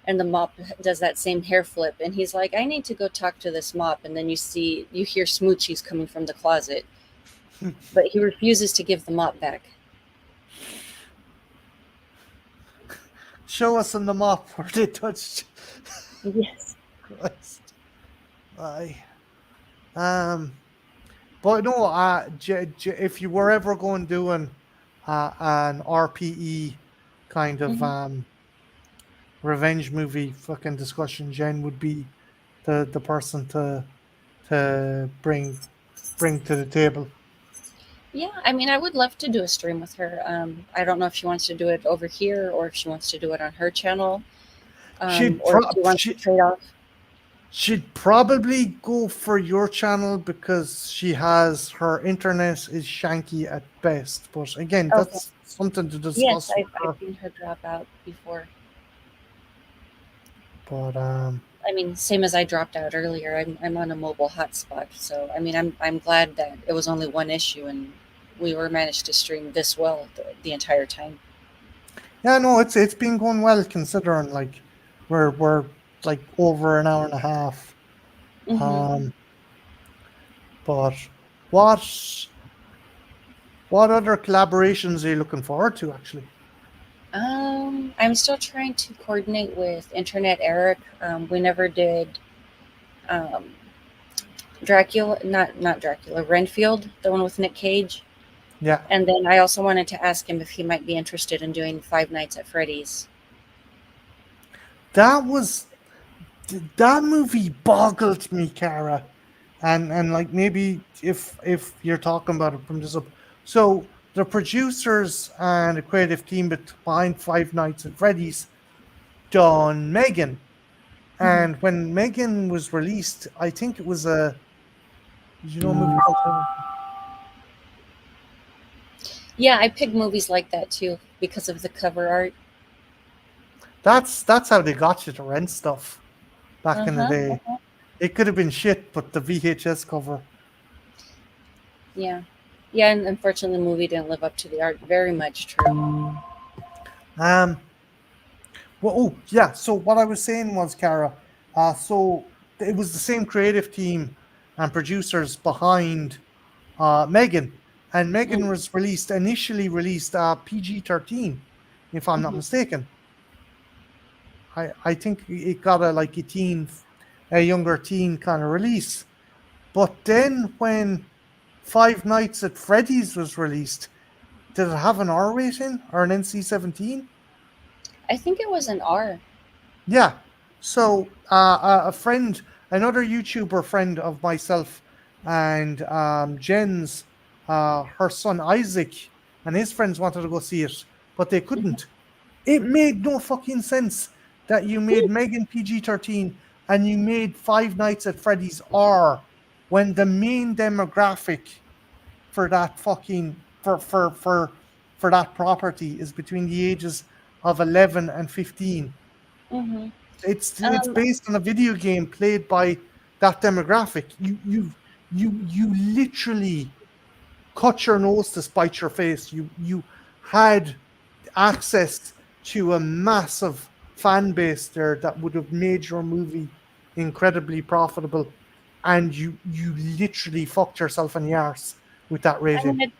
And the mop does that same hair flip, and he's like, "I need to go talk to this mop." And then you hear smoochies coming from the closet, but he refuses to give the mop back. show us in the mop where they touched. Yes. Christ. Aye. Um, but no, if you were ever going doing an RPE kind of Hmm. revenge movie fucking discussion, Jen would be the person to bring to the table. Yeah, I mean, I would love to do a stream with her. I don't know if she wants to do it over here or if she wants to do it on her channel, She'd or if pro- she wants to she trade off. she'd probably go for your channel because she has her internet is shanky at best. But again, Okay. that's something to Yes, discuss with I've her. seen her drop out before. But I mean, same as I dropped out earlier. I'm on a mobile hotspot, so I mean, I'm glad that it was only one issue and we were managed to stream this well the entire time. yeah, no, it's been going well considering like we're like over an hour and a half. Hmm. Um, but what what other collaborations are you looking forward to actually? I'm still trying to coordinate with Internet Eric. We never did um, Dracula, not Dracula, Renfield, the one with Nick Cage. Yeah, And then I also wanted to ask him if he might be interested in doing Five Nights at Freddy's. that was that movie boggled me, Cara. And like maybe if you're talking about it from this up, so the producers and the creative team behind Five Nights at Freddy's done Megan, Hmm. and when Megan was released, I think it was a did you know a movie called Yeah, I picked movies like that too because of the cover art. that's how they got you to rent stuff back Uh in the huh. day. It could have been shit, but the VHS cover. Yeah. Yeah, and unfortunately, the movie didn't live up to the art very much. True. Um, well, oh yeah. So what I was saying was, Cara, so it was the same creative team and producers behind Megan, and Megan Mm. was initially released PG-13, if I'm not Hmm. mistaken. I think it got a like a younger teen kind of release. But then when Five Nights at Freddy's was released, did it have an R rating or an NC-17? I think it was an R. Yeah. So a friend, another YouTuber friend of myself and Jen's, her son Isaac and his friends wanted to go see it, but they couldn't. It made no fucking sense that you made Megan PG-13 and you made Five Nights at Freddy's R when the main demographic for that fucking for that property is between the ages of 11 and 15. Hmm. It's Um, based on a video game played by that demographic. You literally cut your nose to spite your face. You had access to a massive fan base there that would have made your movie incredibly profitable, and you literally fucked yourself in the arse with that I mean, rating.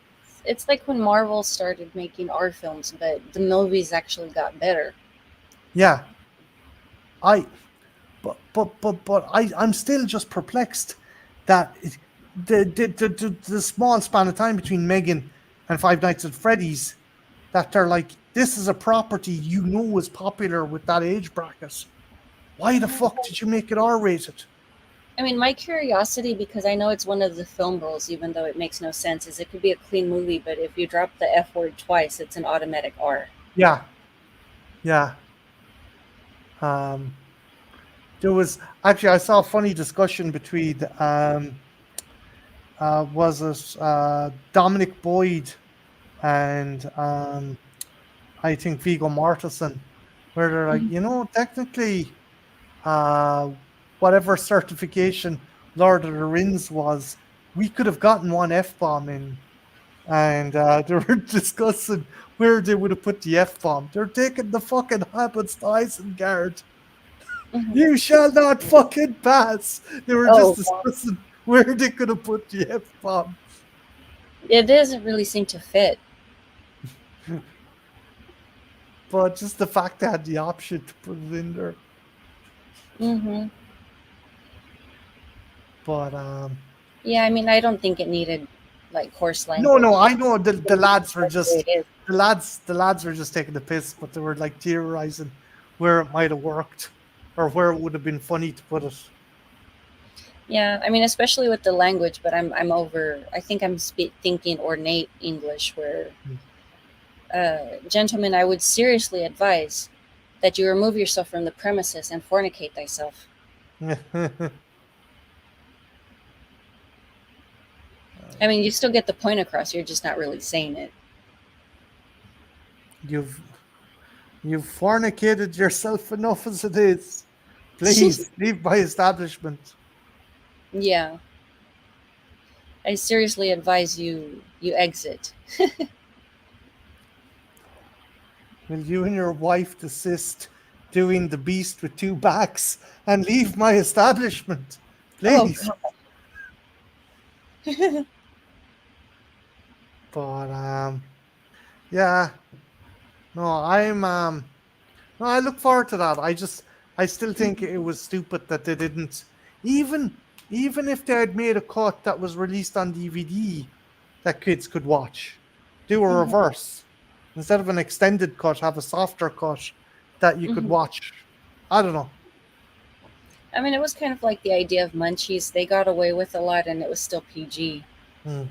it's like when Marvel started making R films, but the movies actually got better. Yeah, I I'm still just perplexed that the small span of time between Megan and Five Nights at Freddy's, that they're like, this is a property is popular with that age bracket. Why the fuck did you make it R-rated? I mean, my curiosity, because I know it's one of the film rules, even though it makes no sense, is it could be a clean movie, but if you drop the F word twice, it's an automatic R. Yeah, yeah. Um, there was actually, I saw a funny discussion between was it Dominic Boyd and I think Viggo Mortensen, where they're like, Mhm. technically, uh, whatever certification Lord of the Rings was, we could have gotten one F bomb in, and they were discussing where they would have put the F bomb. They're taking the fucking Habits to Isengard. Mhm. You shall not fucking pass. They were just Oh, God. discussing where they could have put the F bomb. It doesn't really seem to fit. But just the fact they had the option to put it in there. Hmm. But Yeah, I mean, I don't think it needed like coarse no, language. I know the Maybe lads were that's the way just it is. the lads were just taking the piss, but they were like theorizing where it might have worked or where it would have been funny to put it. Yeah, I mean, especially with the language, but I'm over. I think I'm thinking ornate English, where, gentlemen, I would seriously advise that you remove yourself from the premises and fornicate thyself. I mean, you still get the point across. You're just not really saying it. you've you've fornicated yourself enough as it is. Please leave my establishment. Yeah, I seriously advise you exit. Will you and your wife desist doing the beast with two backs and leave my establishment? Oh Please. God. But yeah, no, no, I look forward to that. I still think it was stupid that they didn't even even if they had made a cut that was released on DVD that kids could watch, do a Mhm, reverse. Instead of an extended cut, have a softer cut that you could mhm. watch. I don't know. I mean, it was kind of like the idea of munchies. They got away with a lot, and it was still PG. Hmm.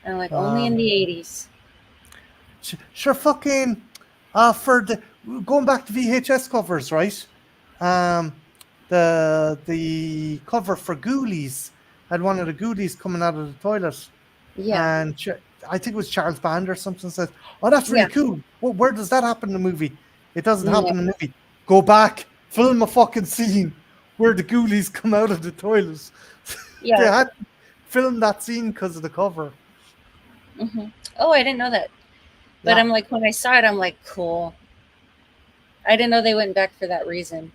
And like only in Um, the 80s. sure, fucking, for the going back to VHS covers, right? Um, the cover for Ghoulies had one of the Ghoulies coming out of the toilet, Yeah, and I think it was Charles Band or something says, "Oh, that's really yeah. cool. Well, where does that happen in the movie? It doesn't No, happen in the movie. Go back, film a fucking scene where the Ghoulies come out of the toilet. They yeah. had filmed that scene because of the cover. Hmm. Oh, I didn't know that. But Yeah, I'm like, when I saw it, I'm like, cool. I didn't know they went back for that reason.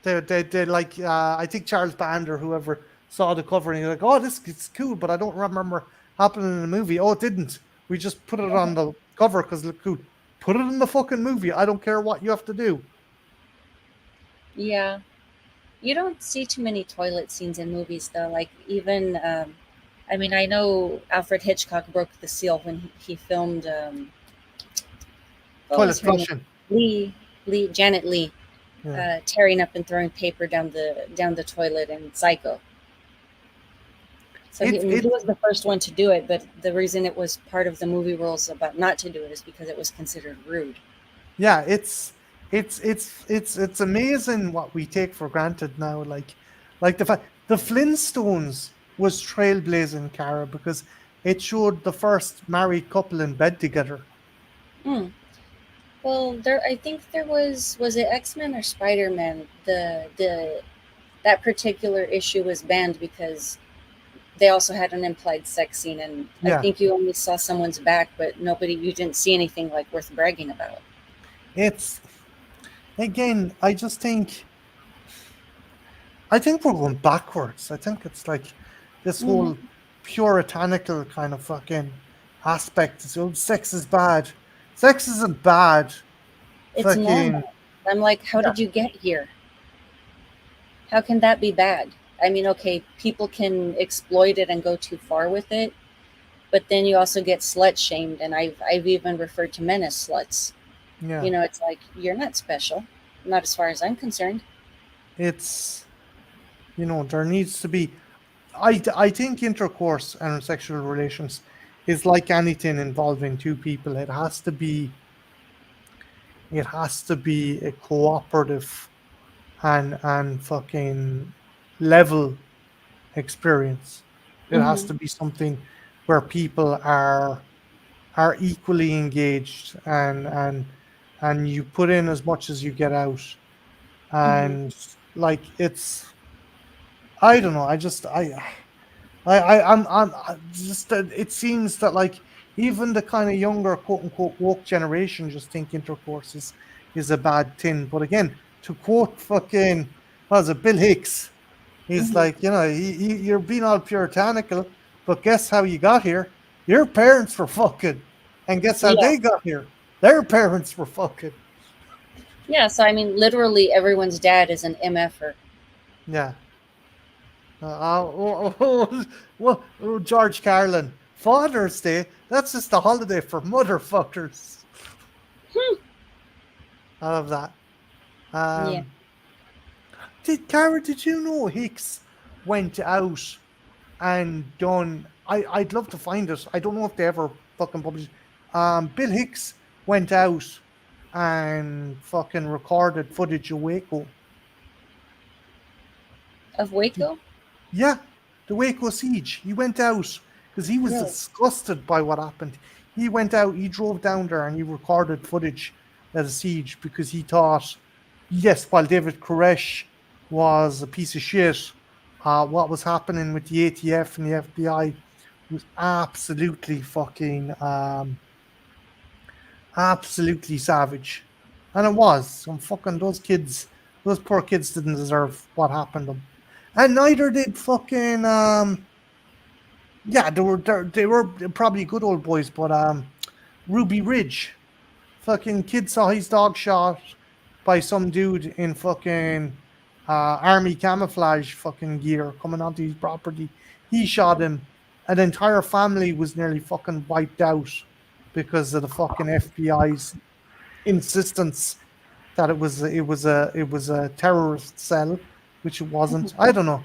they like I think Charles Band or whoever saw the cover and he's like, "Oh, this is cool," but I don't remember happening in the movie. Oh, it didn't. We just put it on the cover because it looked cool. Put it in the fucking movie. I don't care what you have to do. Yeah. You don't see too many toilet scenes in movies, though. Like, even, I mean, I know Alfred Hitchcock broke the seal when he filmed, what was Toilet her name? flushing. Lee, Janet Lee, Yeah. tearing up and throwing paper down the toilet in Psycho. So It he it was the first one to do it, but the reason it was part of the movie rules about not to do it is because it was considered rude. yeah, it's amazing what we take for granted now. Like the fact the Flintstones was trailblazing, Cara, because it showed the first married couple in bed together. Hmm. Well, there I think there was it X-Men or Spider-Man? The that particular issue was banned because they also had an implied sex scene, and I Yeah, think you only saw someone's back, but you didn't see anything like worth bragging about. it's again. I think we're going backwards. I think it's like this Hmm. whole puritanical kind of fucking aspect. So sex is bad. Sex isn't bad. It's Fucking normal. I'm like, how yeah. did you get here? How can that be bad? I mean, okay, people can exploit it and go too far with it, but then you also get slut shamed, and I've even referred to men as sluts. Yeah, It's like you're not special, not as far as I'm concerned. it's there needs to be. I think intercourse and sexual relations is like anything involving two people. It has to be a cooperative and fucking level experience. It has Hmm. to be something where people are equally engaged and you put in as much as you get out. Hmm. And like it's I don't know. I'm just it seems that like even the kind of younger quote unquote woke generation just think intercourse is a bad thing. But again, to quote fucking what was it, Bill Hicks, he's Hmm. like, you're being all puritanical, but guess how you got here? Your parents were fucking, and guess how Yeah. they got here? Their parents were fucking. Yeah. So I mean, literally everyone's dad is an mf'er. Yeah. George Carlin, Father's Day. That's just a holiday for motherfuckers. Hmm. I love that. Yeah. Um, did you know Hicks went out and done? I'd love to find it. I don't know if they ever fucking published. Bill Hicks went out and fucking recorded footage of Waco. Of Waco. Yeah, the Waco siege. He went out because he was Really. disgusted by what happened. He went out, he drove down there and he recorded footage of the siege because he thought, yes, while David Koresh was a piece of shit, what was happening with the ATF and the FBI was absolutely savage. And it was. Some fucking those poor kids didn't deserve what happened to them. And neither did fucking yeah, they were probably good old boys, but Ruby Ridge, fucking kid saw his dog shot by some dude in fucking army camouflage fucking gear coming onto his property. He shot him. An entire family was nearly fucking wiped out because of the fucking FBI's insistence that it was a terrorist cell, which it wasn't. I don't know.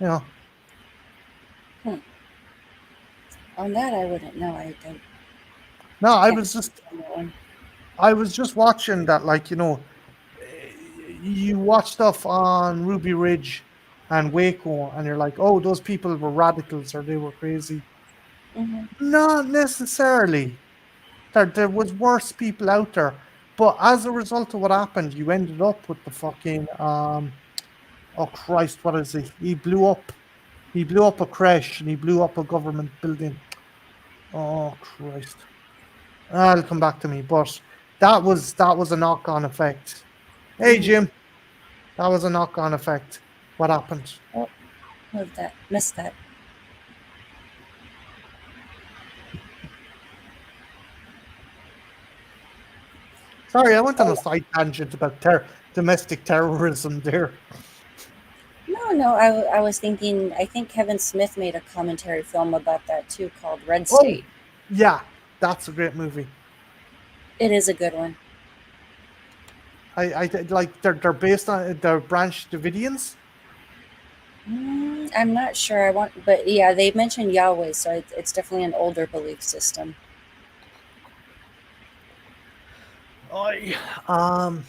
You know. Hmm. On that, I wouldn't know. I No, I can't was speak just on that one. I was just watching that, like, you watch stuff on Ruby Ridge and Waco, and you're like, oh, those people were radicals or they were crazy. Hmm. Not necessarily. There was worse people out there, but as a result of what happened, you ended up with the fucking oh Christ, what is he? He blew up a crash and he blew up a government building. Oh Christ. It'll come back to me, but that was a knock-on effect. Hey Hmm. Jim, that was a knock-on effect. What happened? Oh, missed that. Sorry, I went on Oh a side tangent about domestic terrorism there. no, no. I was thinking. I think Kevin Smith made a commentary film about that too, called Red Oh, State. yeah, that's a great movie. It is a good one. Like they're based on they're Branch Davidians. I'm not sure. But yeah, they mentioned Yahweh, so it's definitely an older belief system. I come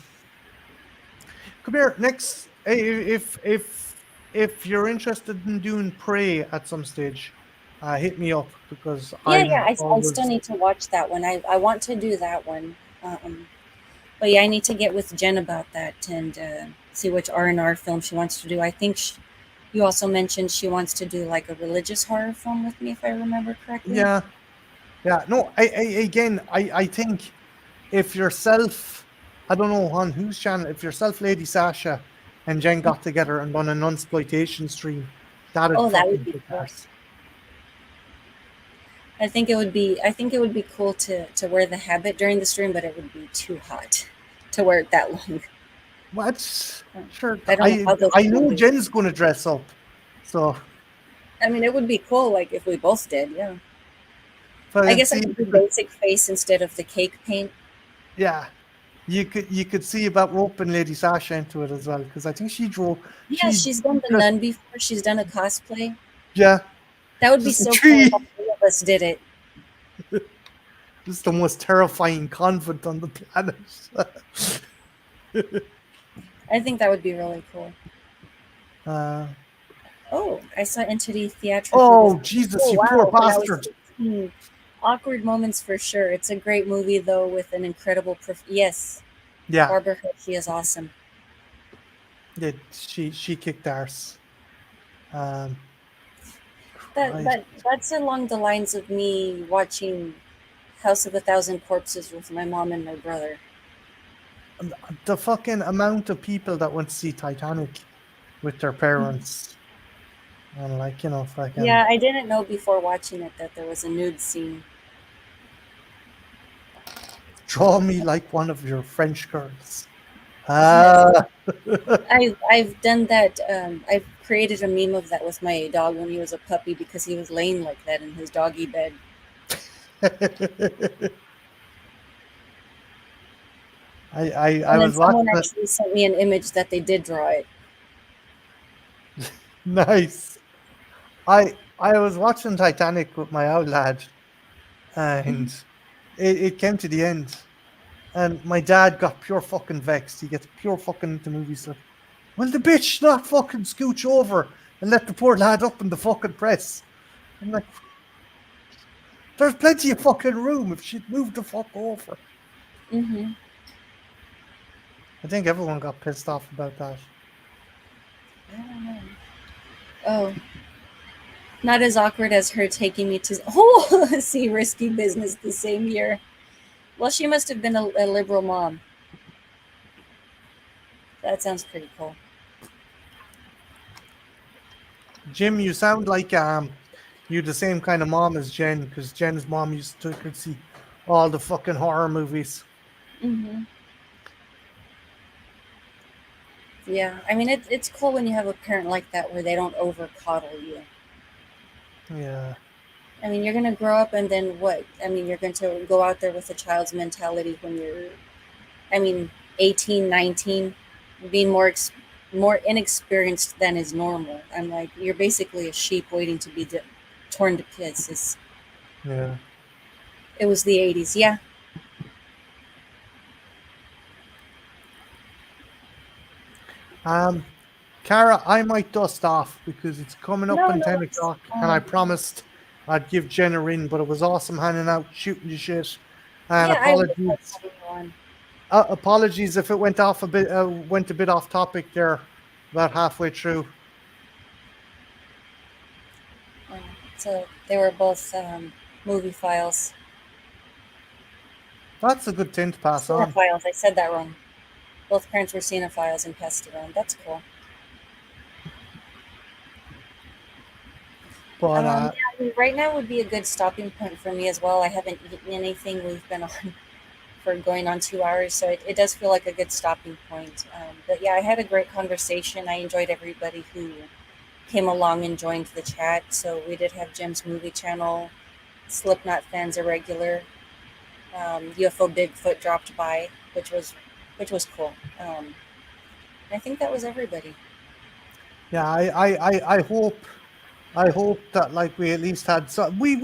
here next. If you're interested in doing Prey at some stage, hit me up because Yeah, yeah. I'm I still always need to watch that one. I want to do that one. But yeah, I need to get with Jen about that and see which R&R film she wants to do. I think you also mentioned she wants to do like a religious horror film with me, if I remember correctly. yeah. Yeah, no, I think if yourself, I don't know on whose channel, if yourself, Lady Sasha, and Jen got together and done an unexploitation stream, that'd Oh, that would fucking be kick cool. ass. I think it would be cool to wear the habit during the stream, but it would be too hot to wear it that long. What? Sure, I don't know I how those I people know do it. Jen's going to dress up, so I mean, it would be cool, like if we both did. Yeah. But I it guess I seems, could do basic face instead of the cake paint. yeah, you could see about roping Lady Sasha into it as well because I think she drew Yeah, she she's done the just nun before. She's done a cosplay. yeah That would be just a so cool if all tree. three of us did it. Just the most terrifying convent on the planet. I think that would be really cool. uh, Oh, I saw Entity theatrically with. oh Jesus, Oh you poor wow! When I was bastard! 16. Awkward moments for sure. It's a great movie though, with an incredible. Yes, Yeah, Barbara Hershey is awesome. she kicked arse. Um, Christ. That's along the lines of me watching House of a Thousand Corpses with my mom and my brother. The fucking amount of people that went to see Titanic with their parents and like fucking Yeah, I didn't know before watching it that there was a nude scene. draw me like one of your French girls. Yes, Ah, I've done that. I've created a meme of that with my dog when he was a puppy because he was laying like that in his doggy bed. I And then was watching someone it. actually sent me an image that they did draw it. Nice. I was watching Titanic with my old lad, and it came to the end, and my dad got pure fucking vexed. He gets pure fucking into movies like, will the bitch not fucking scooch over and let the poor lad up in the fucking press? I'm like, there's plenty of fucking room if she'd move the fuck over. Hmm. I think everyone got pissed off about that. I don't know. Oh, not as awkward as her taking me to see Risky Business the same year. Well, she must have been a liberal mom. That sounds pretty cool. Jim, you sound like you the same kind of mom as Jen, because Jen's mom used to could see all the fucking horror movies. Hmm. Yeah, I mean it's cool when you have a parent like that where they don't over coddle you. Yeah. I mean, you're gonna grow up and then what? I mean, you're going to go out there with a child's mentality when you're, I mean, 18, 19, being more inexperienced than is normal. I'm like, you're basically a sheep waiting to be torn to pieces. Yeah. It was the 80s, yeah. Um, Cara, I might dust off because it's coming up No, on no, 10 it's o'clock, and I promised I'd give Jen a ring, but it was awesome hanging out, shooting the shit. And yeah. I really like apologies, having you on. apologies if it went off a bit, went a bit off topic there, about halfway through. Um, so they were both movie files, That's a good thing to pass on. cinephiles. I said that wrong. Both parents were cinephiles and passed it on. That's cool. But Yeah, I mean, right now would be a good stopping point for me as well. I haven't eaten anything. We've been on for going on 2 hours, so it does feel like a good stopping point. But yeah, I had a great conversation. I enjoyed everybody who came along and joined the chat. So we did have Jim's movie channel, Slipknot fans, a regular, UFO Bigfoot dropped by, which was cool. I think that was everybody. yeah, I hope that like we at least had some. We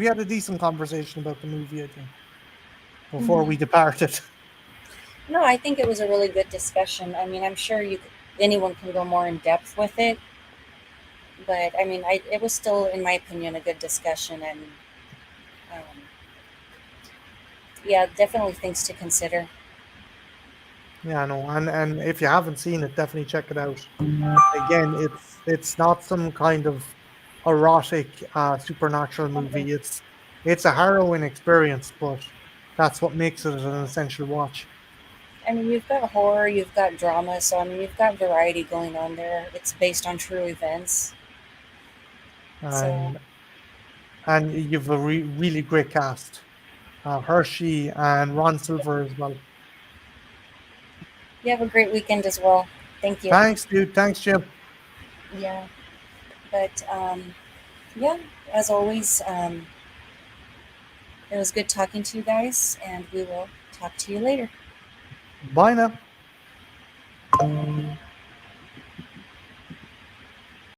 had a decent conversation about the movie. I think before Hmm. we departed. No, I think it was a really good discussion. I mean, I'm sure anyone can go more in depth with it, but I mean, it was still, in my opinion, a good discussion, and um, yeah, definitely things to consider. Yeah, no, and if you haven't seen it, definitely check it out. Again, it's not some kind of erotic supernatural movie. It's a harrowing experience, but that's what makes it an essential watch. I mean, you've got horror, you've got drama, so I mean, you've got variety going on there. It's based on true events, so And you've a really great cast. Hershey and Ron Silver as well. you have a great weekend as well. Thank you. Thanks, dude. Thanks, Jim. Yeah, but yeah, as always, It was good talking to you guys, and we will talk to you later. Bye now.